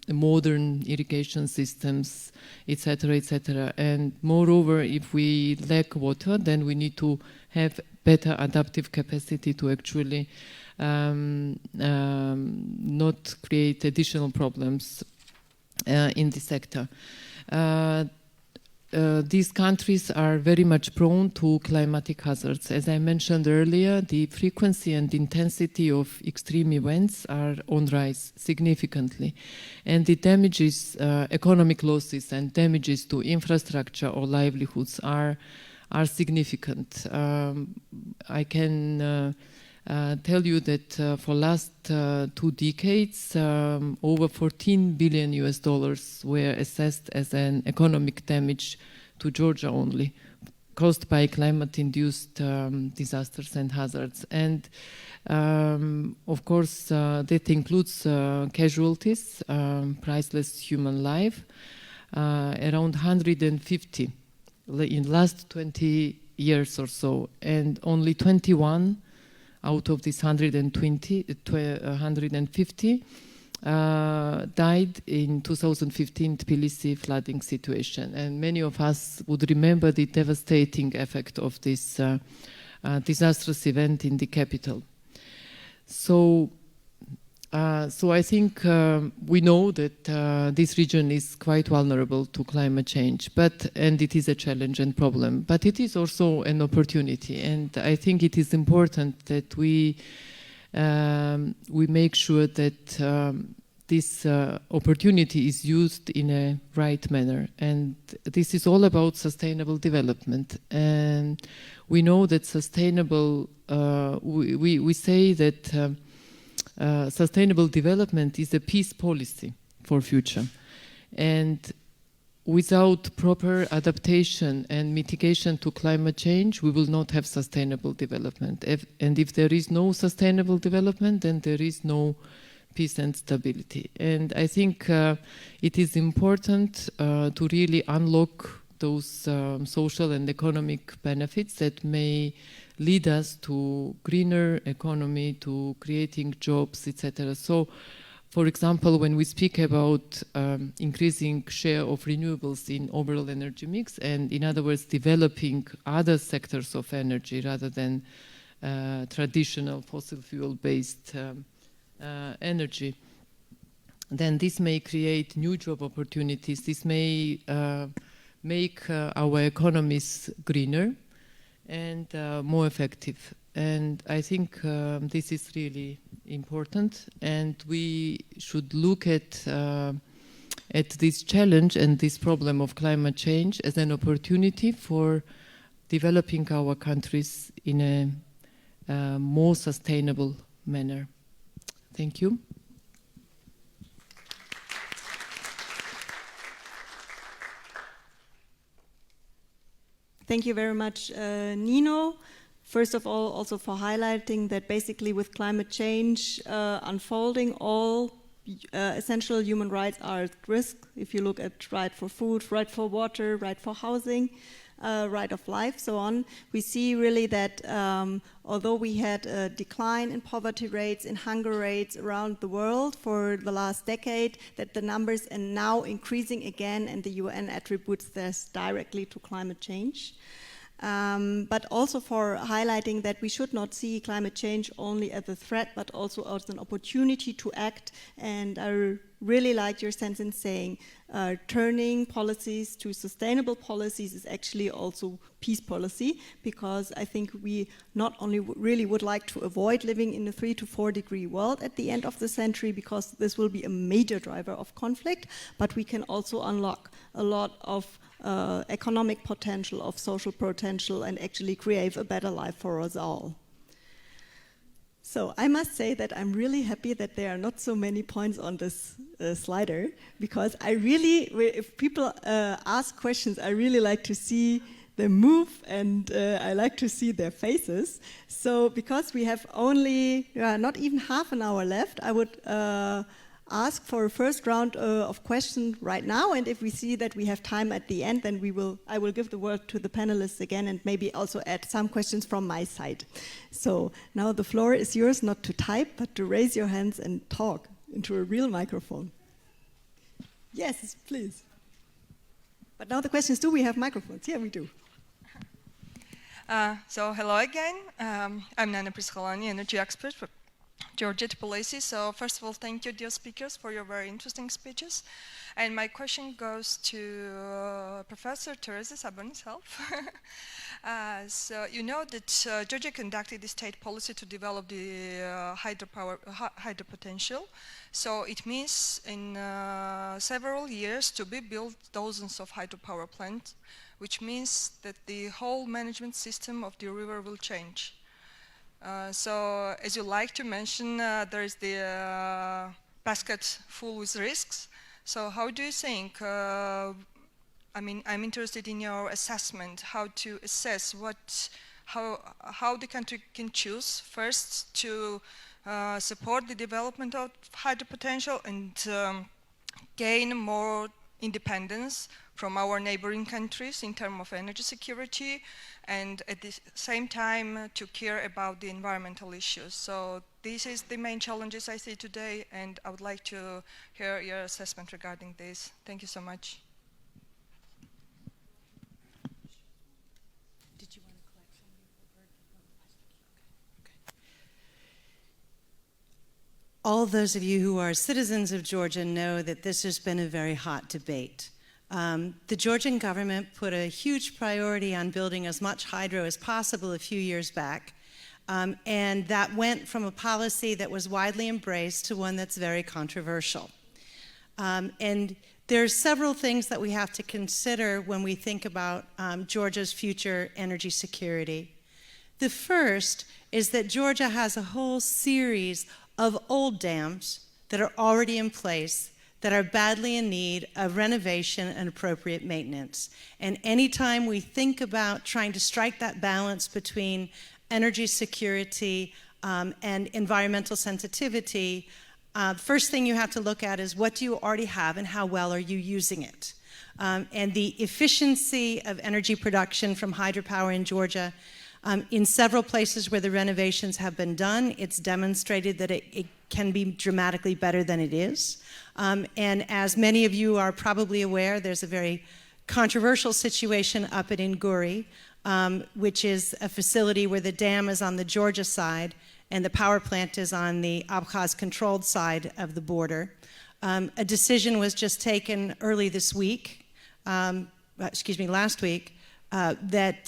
modern irrigation systems, etc., etc. And moreover, if we lack water, then we need to have better adaptive capacity to actually not create additional problems in the sector. These countries are very much prone to climatic hazards. As I mentioned earlier, the frequency and intensity of extreme events are on rise significantly. And the damages, economic losses and damages to infrastructure or livelihoods are significant. I can tell you that for last 2 decades, over $14 billion were assessed as an economic damage to Georgia only, caused by climate-induced disasters and hazards. And of course, that includes casualties, priceless human life, around 150 in last 20 years or so, and only 21 out of this 150 died in 2015 Tbilisi flooding situation. And many of us would remember the devastating effect of this disastrous event in the capital. So I think we know that this region is quite vulnerable to climate change, and it is a challenge and problem, but it is also an opportunity. And I think it is important that we make sure that this opportunity is used in a right manner. And this is all about sustainable development. And we know that sustainable, we say that sustainable development is a peace policy for future. And without proper adaptation and mitigation to climate change, we will not have sustainable development. And if there is no sustainable development, then there is no peace and stability. And I think it is important to really unlock those social and economic benefits that may lead us to greener economy, to creating jobs, etc. So, for example, when we speak about increasing share of renewables in overall energy mix, and in other words, developing other sectors of energy rather than traditional fossil fuel-based energy, then this may create new job opportunities. This may make our economies greener and more effective. And I think this is really important, and we should look at this challenge and this problem of climate change as an opportunity for developing our countries in a more sustainable manner. Thank you. Thank you very much, Nino. First of all, also for highlighting that basically with climate change unfolding, all essential human rights are at risk. If you look at right for food, right for water, right for housing, right of life, so on, we see really that although we had a decline in poverty rates, in hunger rates around the world for the last decade, that the numbers are now increasing again, and the UN attributes this directly to climate change. But also for highlighting that we should not see climate change only as a threat, but also as an opportunity to act. And I really like your sentence saying turning policies to sustainable policies is actually also peace policy, because I think we not only really would like to avoid living in a 3 to 4 degree world at the end of the century, because this will be a major driver of conflict, but we can also unlock a lot of economic potential, of social potential, and actually create a better life for us all. So I must say that I'm really happy that there are not so many points on this slider, because I really, if people ask questions, I really like to see them move, and I like to see their faces. So because we have only not even half an hour left, I would ask for a first round of questions right now, and if we see that we have time at the end, then I will give the word to the panelists again, and maybe also add some questions from my side. So now the floor is yours, not to type, but to raise your hands and talk into a real microphone. Yes, please. But now the question is, do we have microphones? Yeah, we do. So hello again. I'm Nana Prischolani, energy expert for Georgia Tbilisi. So first of all, thank you, dear speakers, for your very interesting speeches. And my question goes to Professor Teresa Sabon herself. So you know that Georgia conducted the state policy to develop the hydro potential. So it means in several years to be built dozens of hydropower plants, which means that the whole management system of the river will change. So, as you like to mention, there is the basket full with risks. So, how do you think? I mean, I'm interested in your assessment. How to assess how the country can choose first to support the development of hydro potential and gain more independence from our neighboring countries in terms of energy security, and at the same time to care about the environmental issues. So this is the main challenges I see today, and I would like to hear your assessment regarding this. Thank you so much. Did you want to collect some of your All those of you who are citizens of Georgia know that this has been a very hot debate. The Georgian government put a huge priority on building as much hydro as possible a few years back, and that went from a policy that was widely embraced to one that's very controversial. And there are several things that we have to consider when we think about Georgia's future energy security. The first is that Georgia has a whole series of old dams that are already in place that are badly in need of renovation and appropriate maintenance. And anytime we think about trying to strike that balance between energy security and environmental sensitivity, first thing you have to look at is what do you already have and how well are you using it? And the efficiency of energy production from hydropower in Georgia, in several places where the renovations have been done, it's demonstrated that it can be dramatically better than it is. And as many of you are probably aware, there's a very controversial situation up at Inguri, which is a facility where the dam is on the Georgia side and the power plant is on the Abkhaz-controlled side of the border. A decision was just taken early this week, last week, that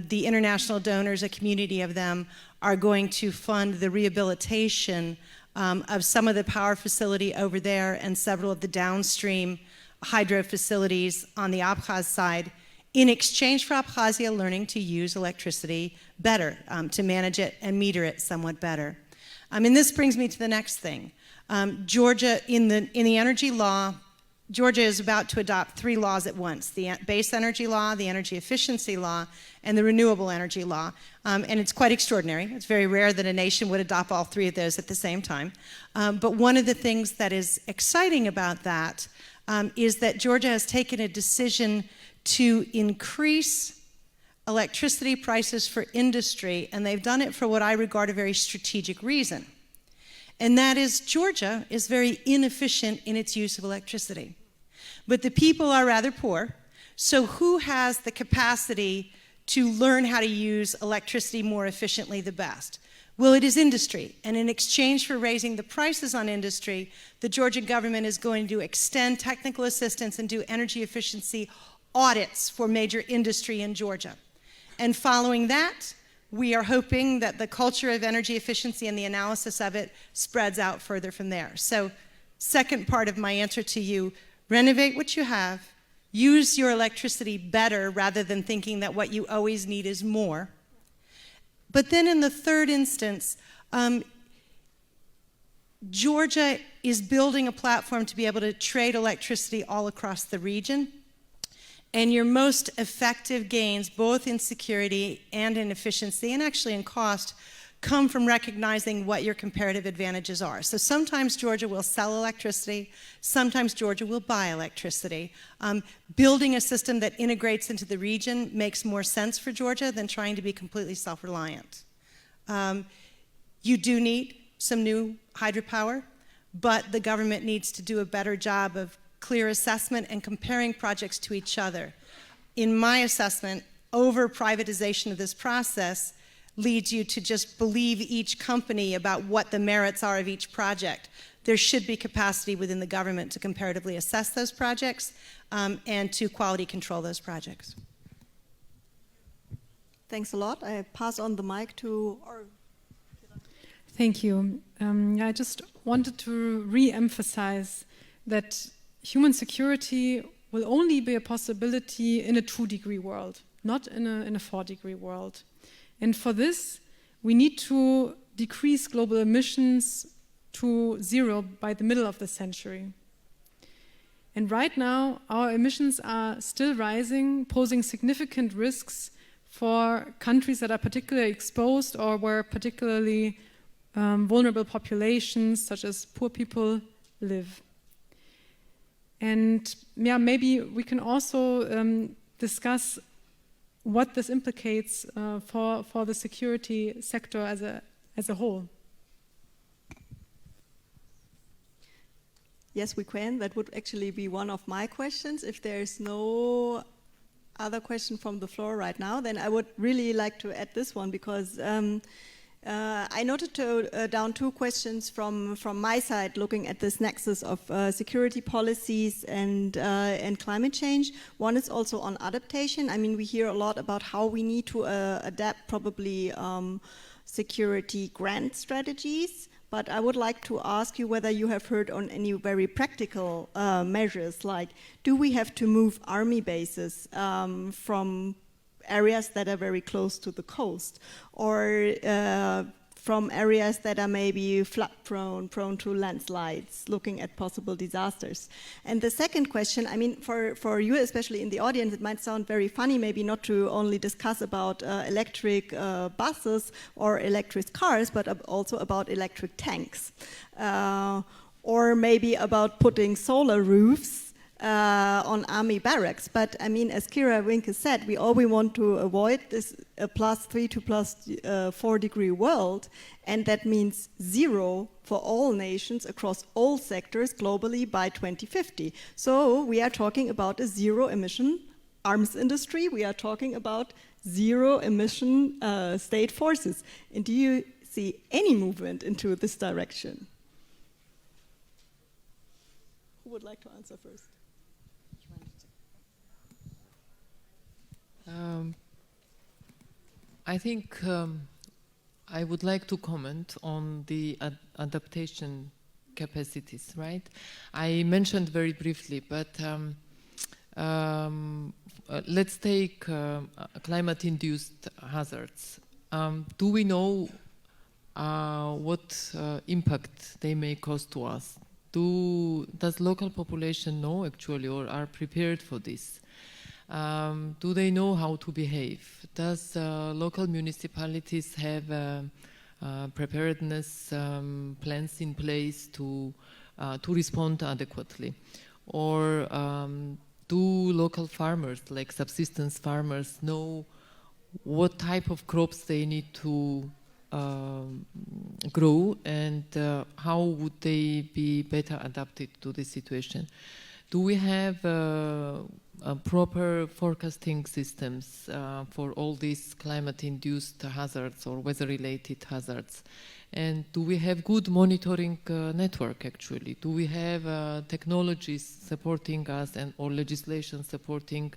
the international donors, a community of them, are going to fund the rehabilitation of some of the power facility over there and several of the downstream hydro facilities on the Abkhaz side in exchange for Abkhazia learning to use electricity better, to manage it and meter it somewhat better. And this brings me to the next thing. Georgia, in the energy law, Georgia is about to adopt 3 laws at once: the base energy law, the energy efficiency law, and the renewable energy law. And it's quite extraordinary. It's very rare that a nation would adopt all 3 of those at the same time. But one of the things that is exciting about that is that Georgia has taken a decision to increase electricity prices for industry, and they've done it for what I regard a very strategic reason. And that is, Georgia is very inefficient in its use of electricity. But the people are rather poor, so who has the capacity to learn how to use electricity more efficiently the best? Well, it is industry, and in exchange for raising the prices on industry, the Georgian government is going to extend technical assistance and do energy efficiency audits for major industry in Georgia. And following that, we are hoping that the culture of energy efficiency and the analysis of it spreads out further from there. So, second part of my answer to you, renovate what you have, use your electricity better rather than thinking that what you always need is more. But then in the third instance, Georgia is building a platform to be able to trade electricity all across the region. And your most effective gains, both in security and in efficiency, and actually in cost, come from recognizing what your comparative advantages are. So sometimes Georgia will sell electricity, sometimes Georgia will buy electricity. Building a system that integrates into the region makes more sense for Georgia than trying to be completely self-reliant. You do need some new hydropower, but the government needs to do a better job of clear assessment and comparing projects to each other. In my assessment, over-privatization of this process leads you to just believe each company about what the merits are of each project. There should be capacity within the government to comparatively assess those projects and to quality control those projects. Thanks a lot. I pass on the mic to... Thank you. I just wanted to re-emphasize that human security will only be a possibility in a 2-degree world, not in a 4-degree world. And for this, we need to decrease global emissions to 0 by the middle of the century. And right now, our emissions are still rising, posing significant risks for countries that are particularly exposed or where particularly vulnerable populations, such as poor people, live. And yeah, maybe we can also discuss what this implicates for the security sector as a whole. Yes, we can. That would actually be one of my questions. If there's no other question from the floor right now, then I would really like to add this one, because I noted down 2 questions from my side, looking at this nexus of security policies and climate change. One is also on adaptation. I mean, we hear a lot about how we need to adapt probably security grant strategies. But I would like to ask you whether you have heard on any very practical measures, like do we have to move army bases from areas that are very close to the coast, or from areas that are maybe flood prone to landslides, looking at possible disasters. And the second question, I mean, for you, especially in the audience, it might sound very funny maybe not to only discuss about electric buses or electric cars, but also about electric tanks. Or maybe about putting solar roofs on army barracks. But I mean, as Kira Winke said, we want to avoid this +3 to +4 degree world, and that means 0 for all nations across all sectors globally by 2050. So we are talking about a 0 emission arms industry. We are talking about 0 emission state forces. And do you see any movement into this direction? Who would like to answer first? I think I would like to comment on the adaptation capacities, right? I mentioned very briefly, but let's take climate-induced hazards. Do we know what impact they may cause to us? Does local population know actually, or are prepared for this? Do they know how to behave? Does local municipalities have preparedness plans in place to respond adequately? Or do local farmers, like subsistence farmers, know what type of crops they need to grow, and how would they be better adapted to this situation? Do we have proper forecasting systems for all these climate-induced hazards or weather-related hazards? And do we have good monitoring network actually? Do we have technologies supporting us or legislation supporting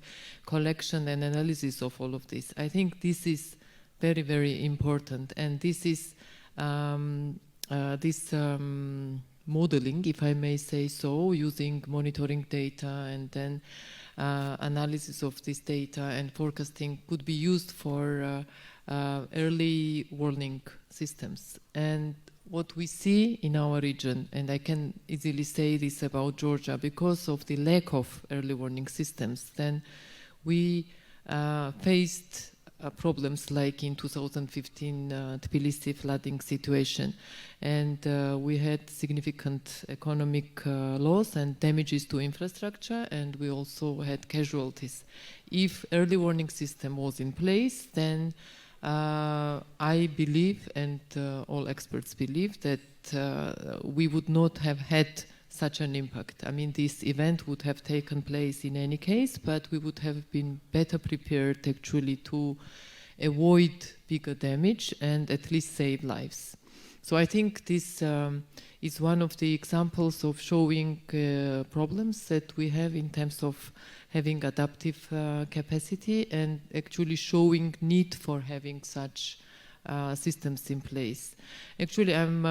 collection and analysis of all of this? I think this is very, very important. And this is modeling, if I may say so, using monitoring data and then analysis of this data and forecasting could be used for early warning systems. And what we see in our region, and I can easily say this about Georgia, because of the lack of early warning systems, then we faced problems like in 2015 Tbilisi flooding situation, and we had significant economic loss and damages to infrastructure, and we also had casualties. If early warning system was in place, then I believe, and all experts believe, that we would not have had such an impact. I mean, this event would have taken place in any case, but we would have been better prepared actually to avoid bigger damage and at least save lives. So I think this is one of the examples of showing problems that we have in terms of having adaptive capacity and actually showing need for having such systems in place. Actually, I'm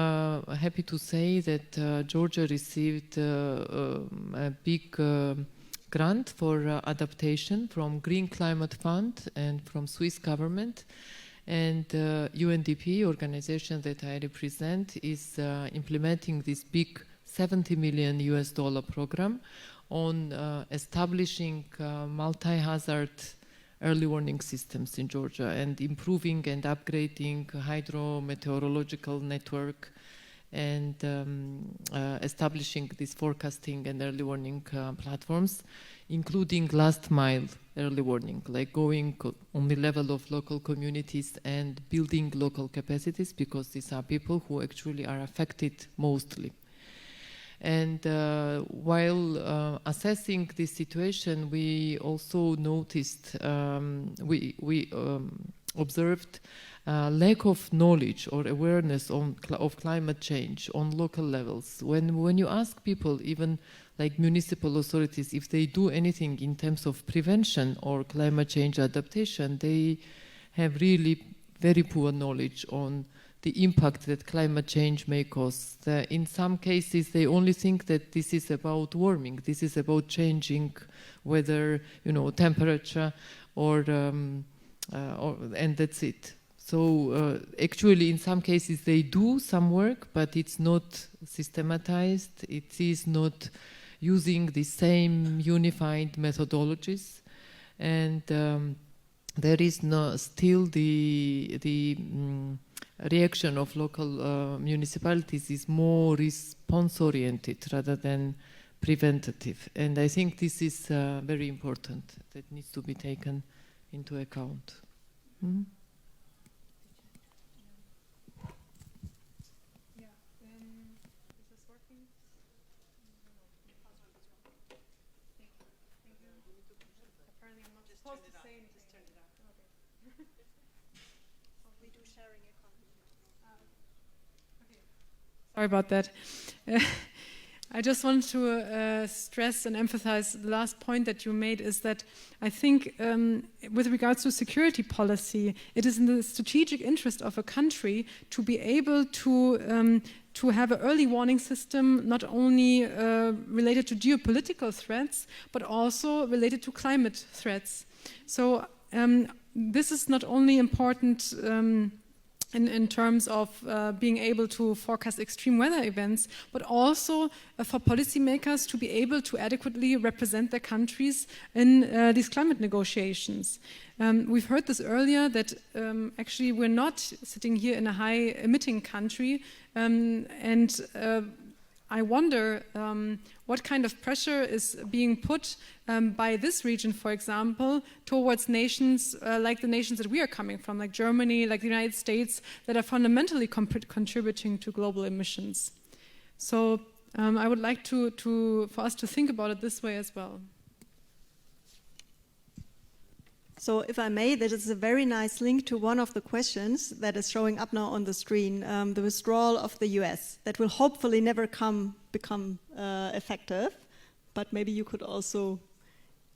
happy to say that Georgia received a big grant for adaptation from Green Climate Fund and from Swiss government. And UNDP, organization that I represent, is implementing this big $70 million program on establishing multi-hazard early warning systems in Georgia and improving and upgrading hydrometeorological network and establishing these forecasting and early warning platforms, including last mile early warning, like going on the level of local communities and building local capacities, because these are people who actually are affected mostly. And while assessing this situation, we also noticed, we observed lack of knowledge or awareness of climate change on local levels. When you ask people, even like municipal authorities, if they do anything in terms of prevention or climate change adaptation, they have really very poor knowledge on the impact that climate change may cause. In some cases, they only think that this is about warming, this is about changing weather, temperature, and that's it. So actually, in some cases, they do some work, but it's not systematized. It is not using the same unified methodologies, and there is still the reaction of local municipalities is more response-oriented rather than preventative. And I think this is very important. That needs to be taken into account. Mm-hmm. Sorry about that. I just want to stress and emphasize the last point that you made is that I think with regards to security policy, it is in the strategic interest of a country to be able to have an early warning system, not only related to geopolitical threats, but also related to climate threats. So this is not only important in terms of being able to forecast extreme weather events, but also for policymakers to be able to adequately represent their countries in these climate negotiations. We've heard this earlier that actually we're not sitting here in a high emitting country, and I wonder what kind of pressure is being put by this region, for example, towards nations like the nations that we are coming from, like Germany, like the United States, that are fundamentally contributing to global emissions. So I would like for us to think about it this way as well. So if I may, that is a very nice link to one of the questions that is showing up now on the screen, the withdrawal of the US, that will hopefully never become effective, but maybe you could also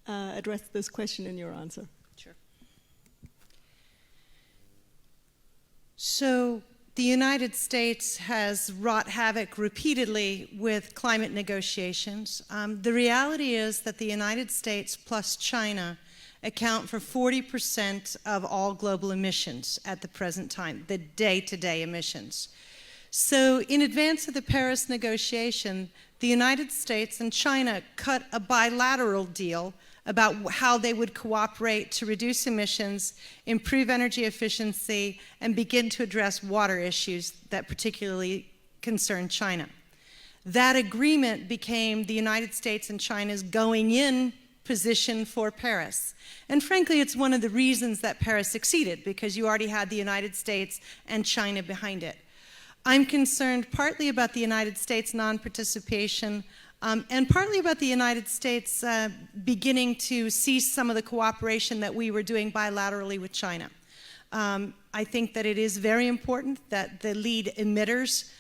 address this question in your answer. Sure. So the United States has wrought havoc repeatedly with climate negotiations. The reality is that the United States plus China account for 40% of all global emissions at the present time, the day-to-day emissions. So in advance of the Paris negotiation, the United States and China cut a bilateral deal about how they would cooperate to reduce emissions, improve energy efficiency, and begin to address water issues that particularly concern China. That agreement became the United States and China's going-in position for Paris. And frankly, it's one of the reasons that Paris succeeded, because you already had the United States and China behind it. I'm concerned partly about the United States non-participation and partly about the United States beginning to cease some of the cooperation that we were doing bilaterally with China. I think that it is very important that the lead emitters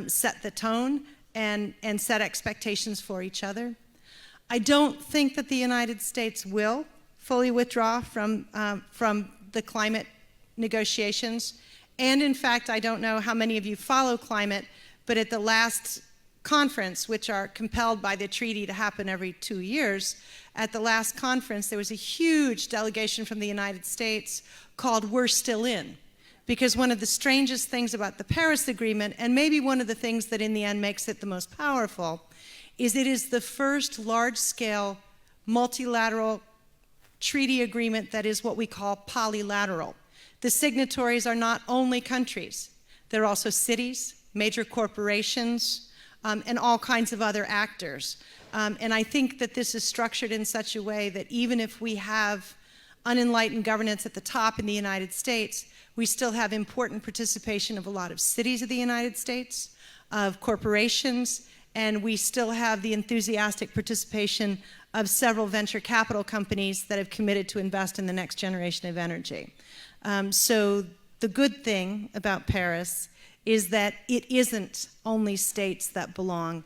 set the tone and set expectations for each other. I don't think that the United States will fully withdraw from the climate negotiations. And in fact, I don't know how many of you follow climate, but at the last conference, which are compelled by the treaty to happen every 2 years, at the last conference, there was a huge delegation from the United States called We're Still In. Because one of the strangest things about the Paris Agreement, and maybe one of the things that in the end makes it the most powerful, is it is the first large-scale multilateral treaty agreement that is what we call polylateral. The signatories are not only countries, they're also cities, major corporations, and all kinds of other actors. And I think that this is structured in such a way that even if we have unenlightened governance at the top in the United States, we still have important participation of a lot of cities of the United States, of corporations, and we still have the enthusiastic participation of several venture capital companies that have committed to invest in the next generation of energy. So the good thing about Paris is that it isn't only states that belong.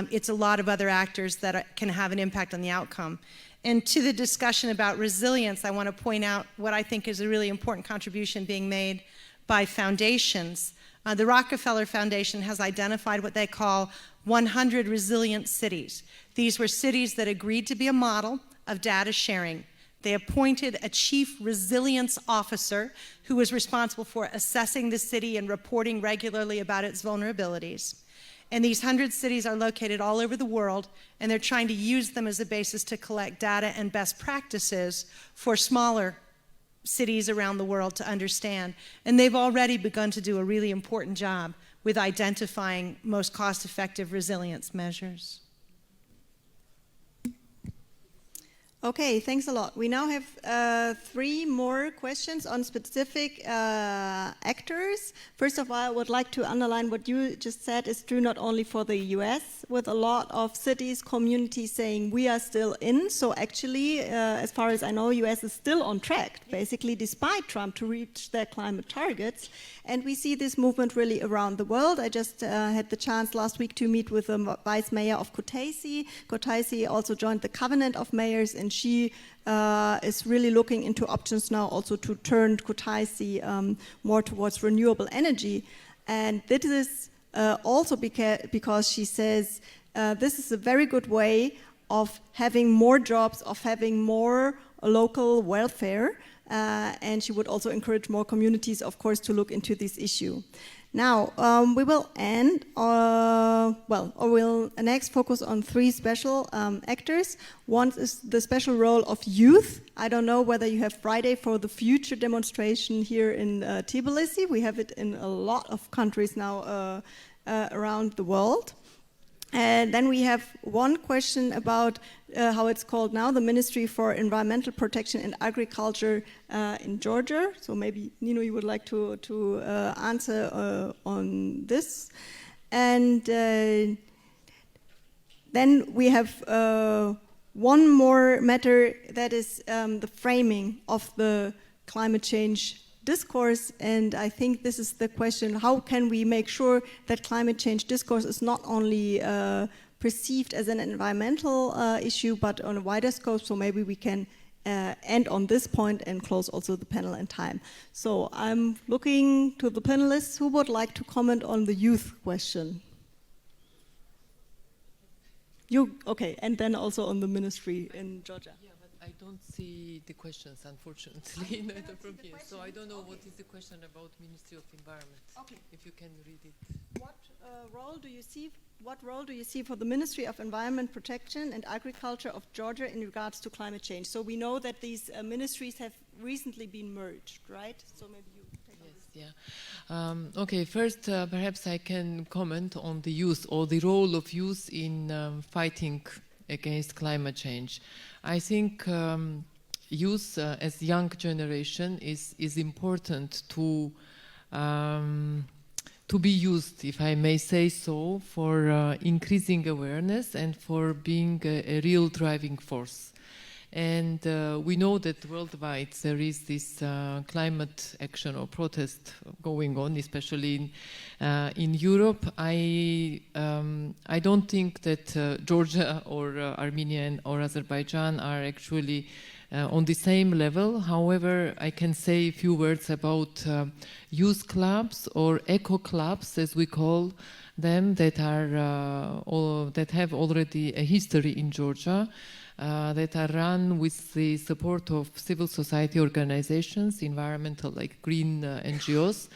It's a lot of other actors that can have an impact on the outcome. And to the discussion about resilience, I want to point out what I think is a really important contribution being made by foundations. The Rockefeller Foundation has identified what they call 100 resilient cities. These were cities that agreed to be a model of data sharing. They appointed a chief resilience officer who was responsible for assessing the city and reporting regularly about its vulnerabilities. And these 100 cities are located all over the world, and they're trying to use them as a basis to collect data and best practices for smaller cities around the world to understand. And they've already begun to do a really important job with identifying most cost-effective resilience measures. Okay, thanks a lot. We now have 3 more questions on specific actors. First of all, I would like to underline what you just said is true not only for the US, with a lot of cities, communities saying we are still in. So actually, as far as I know, US is still on track, basically, despite Trump, to reach their climate targets. And we see this movement really around the world. I just had the chance last week to meet with the vice mayor of Kutaisi. Kutaisi also joined the Covenant of Mayors, and she is really looking into options now also to turn Kutaisi more towards renewable energy. And this is also because she says this is a very good way of having more jobs, of having more local welfare, and she would also encourage more communities, of course, to look into this issue. Now, we will end, we'll next focus on three special actors. One is the special role of youth. I don't know whether you have Friday for the Future demonstration here in Tbilisi. We have it in a lot of countries now around the world. And then we have one question about how it's called now, the Ministry for Environmental Protection and Agriculture in Georgia. So maybe, Nino, you would like to answer on this. And then we have one more matter, that is the framing of the climate change discourse, and I think this is the question: how can we make sure that climate change discourse is not only perceived as an environmental issue, but on a wider scope? So maybe we can end on this point and close also the panel in time. So I'm looking to the panelists who would like to comment on the youth question. You, okay, and then also on the ministry in Georgia. I don't see the questions, unfortunately, neither from here. So I don't know what is the question about Ministry of Environment. Okay. If you can read it. What role do you see? What role do you see for the Ministry of Environment Protection and Agriculture of Georgia in regards to climate change? So we know that these ministries have recently been merged, right? So maybe you take on this. Yeah. Okay. First, perhaps I can comment on the youth or the role of youth in fighting against climate change. I think youth as young generation is important to be used, if I may say so, for increasing awareness and for being a real driving force. And we know that worldwide there is this climate action or protest going on, especially in Europe. I don't think that Georgia or Armenia or Azerbaijan are actually on the same level. However, I can say a few words about youth clubs or eco clubs, as we call them, that are that have already a history in Georgia. That are run with the support of civil society organizations, environmental, like green NGOs,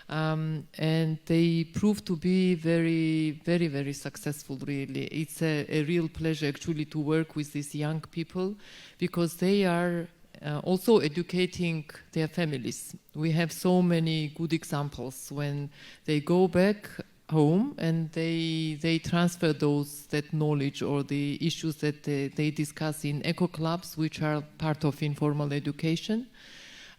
and they prove to be very, very, very successful, really. It's a real pleasure, actually, to work with these young people, because they are also educating their families. We have so many good examples when they go back home and they transfer that knowledge or the issues that they discuss in eco clubs, which are part of informal education,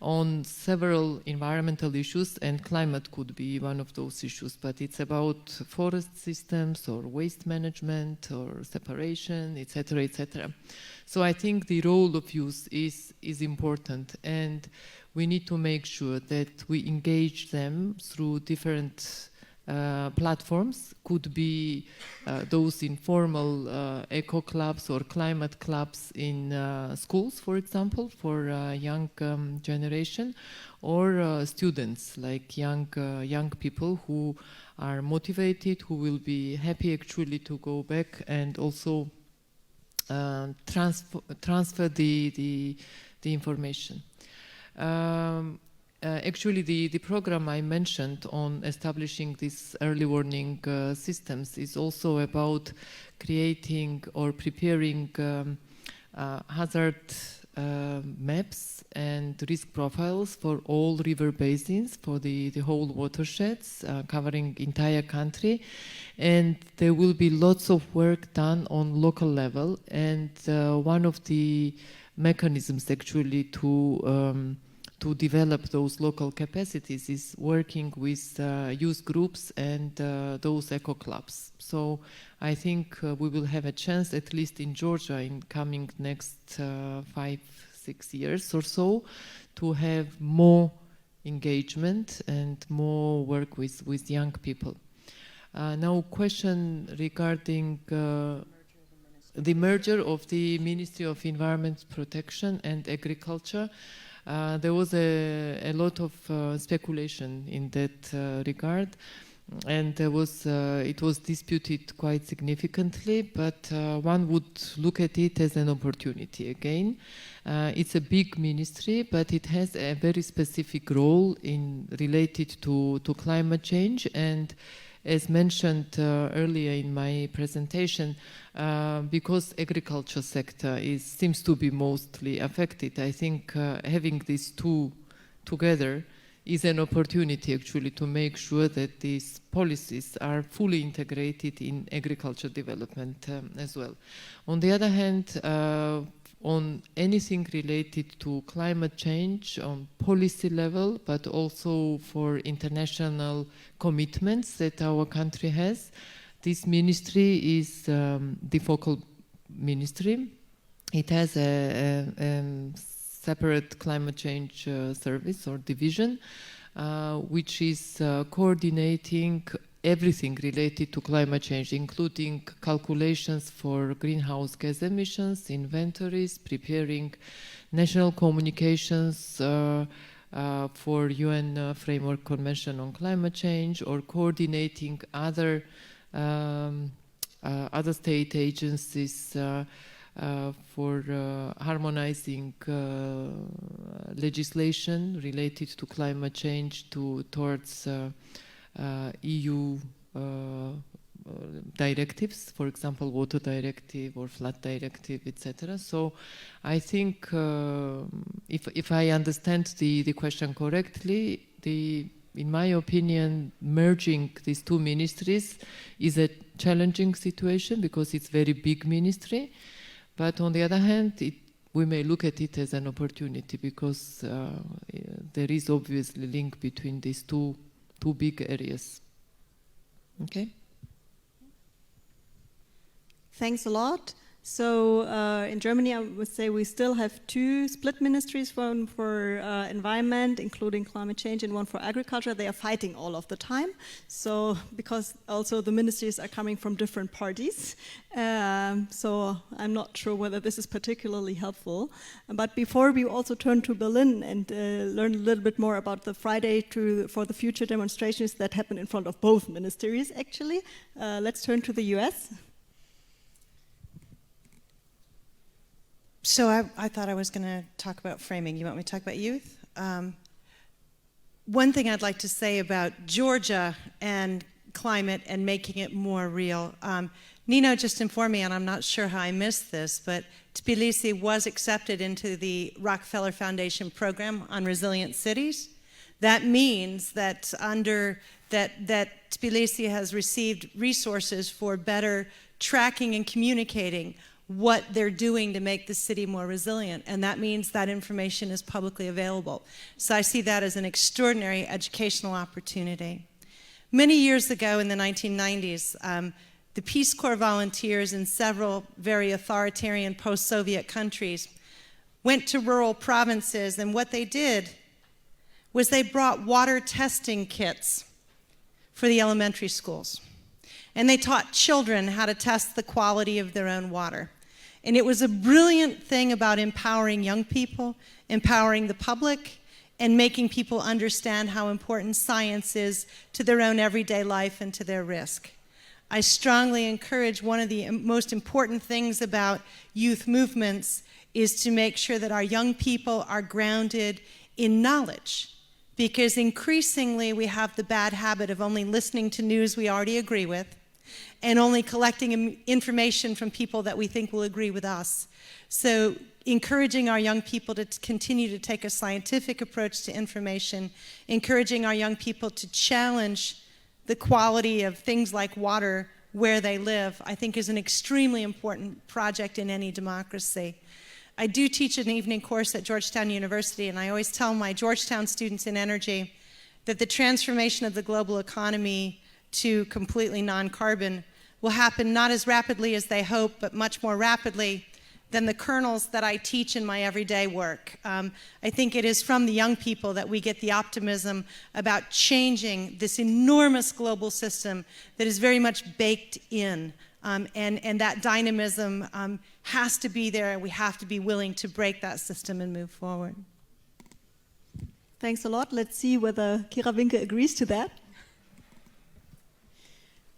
on several environmental issues, and climate could be one of those issues, but it's about forest systems or waste management or separation, etc., etc. So I think the role of youth is important, and we need to make sure that we engage them through different platforms. Could be those informal eco clubs or climate clubs in schools, for example, for young generation, or students, like young people who are motivated, who will be happy actually to go back and also transfer the information. Actually, the program I mentioned on establishing these early warning systems is also about creating or preparing hazard maps and risk profiles for all river basins, for the whole watersheds, covering entire country. And there will be lots of work done on local level. And one of the mechanisms actually to develop those local capacities is working with youth groups and those eco clubs. So I think we will have a chance, at least in Georgia, in coming next 5-6 years or so, to have more engagement and more work with young people. Now, question regarding the merger of the Ministry of Environment Protection and Agriculture. There was a lot of speculation in that regard, and it was disputed quite significantly, but one would look at it as an opportunity again. It's a big ministry, but it has a very specific role related to climate change, and as mentioned earlier in my presentation, because agriculture sector seems to be mostly affected, I think having these two together is an opportunity actually to make sure that these policies are fully integrated in agriculture development as well. On the other hand, on anything related to climate change on policy level, but also for international commitments that our country has, this ministry is the focal ministry. It has a separate climate change service or division, which is coordinating everything related to climate change, including calculations for greenhouse gas emissions, inventories, preparing national communications for UN Framework Convention on Climate Change, or coordinating other state agencies for harmonizing legislation related to climate change towards EU directives, for example, water directive or flood directive, etc. So I think if I understand the question correctly, in my opinion, merging these two ministries is a challenging situation because it's a very big ministry. But on the other hand, we may look at it as an opportunity because there is obviously a link between these two big areas. Okay. Thanks a lot. So in Germany, I would say we still have two split ministries, one for environment, including climate change, and one for agriculture. They are fighting all of the time. So because also the ministries are coming from different parties. So I'm not sure whether this is particularly helpful. But before we also turn to Berlin and learn a little bit more about the Friday for the Future demonstrations that happen in front of both ministries, actually, let's turn to the US. So I thought I was going to talk about framing. You want me to talk about youth? One thing I'd like to say about Georgia and climate and making it more real. Nino just informed me, and I'm not sure how I missed this, but Tbilisi was accepted into the Rockefeller Foundation program on resilient cities. That means that that Tbilisi has received resources for better tracking and communicating what they're doing to make the city more resilient, and that means that information is publicly available. So I see that as an extraordinary educational opportunity. Many years ago in the 1990s, the Peace Corps volunteers in several very authoritarian post-Soviet countries went to rural provinces, and what they did was they brought water testing kits for the elementary schools. And they taught children how to test the quality of their own water. And it was a brilliant thing about empowering young people, empowering the public, and making people understand how important science is to their own everyday life and to their risk. I strongly encourage one of the most important things about youth movements is to make sure that our young people are grounded in knowledge, because increasingly we have the bad habit of only listening to news we already agree with, and only collecting information from people that we think will agree with us. So encouraging our young people to continue to take a scientific approach to information, encouraging our young people to challenge the quality of things like water where they live, I think is an extremely important project in any democracy. I do teach an evening course at Georgetown University, and I always tell my Georgetown students in energy that the transformation of the global economy to completely non-carbon will happen not as rapidly as they hope, but much more rapidly than the kernels that I teach in my everyday work. I think it is from the young people that we get the optimism about changing this enormous global system that is very much baked in. And that dynamism has to be there, and we have to be willing to break that system and move forward. Thanks a lot. Let's see whether Kira Winke agrees to that.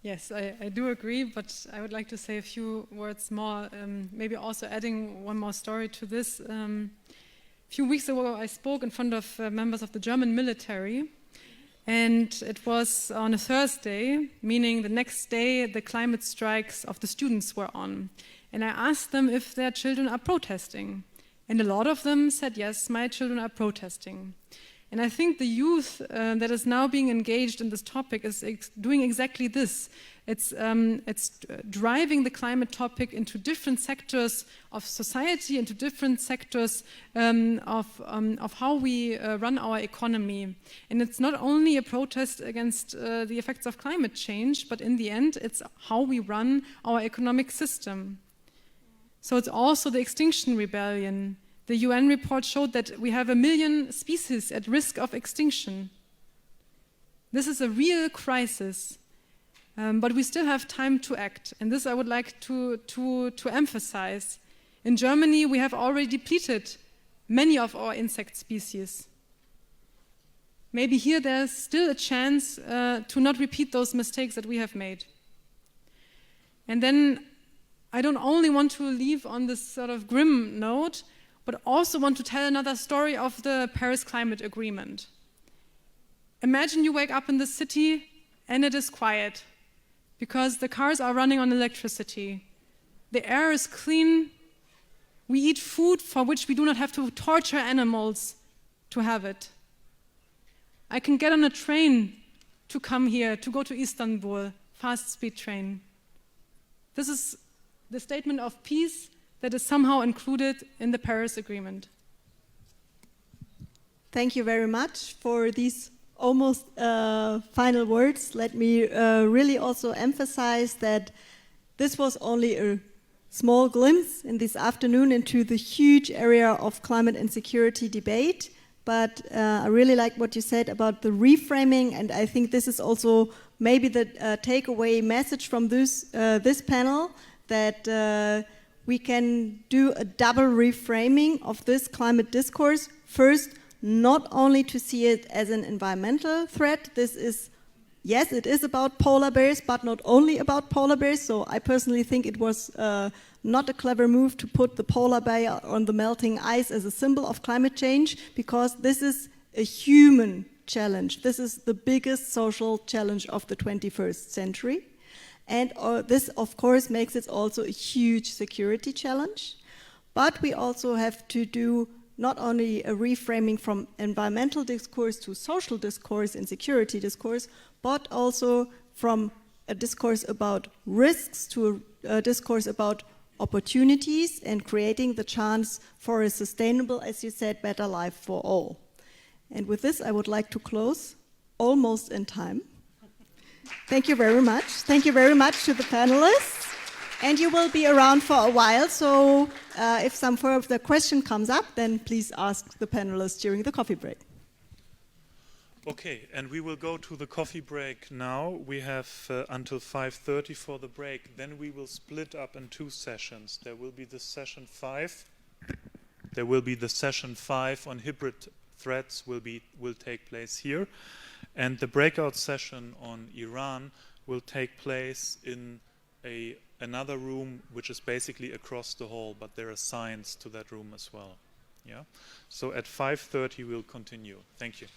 Yes, I do agree, but I would like to say a few words more, maybe also adding one more story to this. A few weeks ago, I spoke in front of members of the German military, and it was on a Thursday, meaning the next day the climate strikes of the students were on. And I asked them if their children are protesting. And a lot of them said, yes, my children are protesting. And I think the youth that is now being engaged in this topic is doing exactly this. It's driving the climate topic into different sectors of society, into different sectors of how we run our economy. And it's not only a protest against the effects of climate change, but in the end, it's how we run our economic system. So it's also the Extinction Rebellion. The UN report showed that we have 1 million species at risk of extinction. This is a real crisis, but we still have time to act. And this I would like to emphasize. In Germany, we have already depleted many of our insect species. Maybe here there's still a chance to not repeat those mistakes that we have made. And then I don't only want to leave on this sort of grim note, but also want to tell another story of the Paris Climate Agreement. Imagine you wake up in the city and it is quiet because the cars are running on electricity. The air is clean. We eat food for which we do not have to torture animals to have it. I can get on a train to come here, to go to Istanbul, fast-speed train. This is the statement of peace that is somehow included in the Paris Agreement. Thank you very much for these almost final words. Let me really also emphasize that this was only a small glimpse in this afternoon into the huge area of climate and security debate. But I really like what you said about the reframing, and I think this is also maybe the takeaway message from this panel, that we can do a double reframing of this climate discourse. First, not only to see it as an environmental threat. This is, yes, it is about polar bears, but not only about polar bears. So I personally think it was not a clever move to put the polar bear on the melting ice as a symbol of climate change, because this is a human challenge. This is the biggest social challenge of the 21st century. And this, of course, makes it also a huge security challenge. But we also have to do not only a reframing from environmental discourse to social discourse and security discourse, but also from a discourse about risks to a discourse about opportunities and creating the chance for a sustainable, as you said, better life for all. And with this, I would like to close almost in time. Thank you very much. Thank you very much to the panelists. And you will be around for a while, so if some further question comes up, then please ask the panelists during the coffee break. Okay, and we will go to the coffee break now. We have until 5:30 for the break. Then we will split up in 2 sessions. There will be the session 5. There will be the session 5 on hybrid threats will take place here. And the breakout session on Iran will take place in another room, which is basically across the hall, but there are signs to that room as well. Yeah. So at 5:30 we'll continue. Thank you.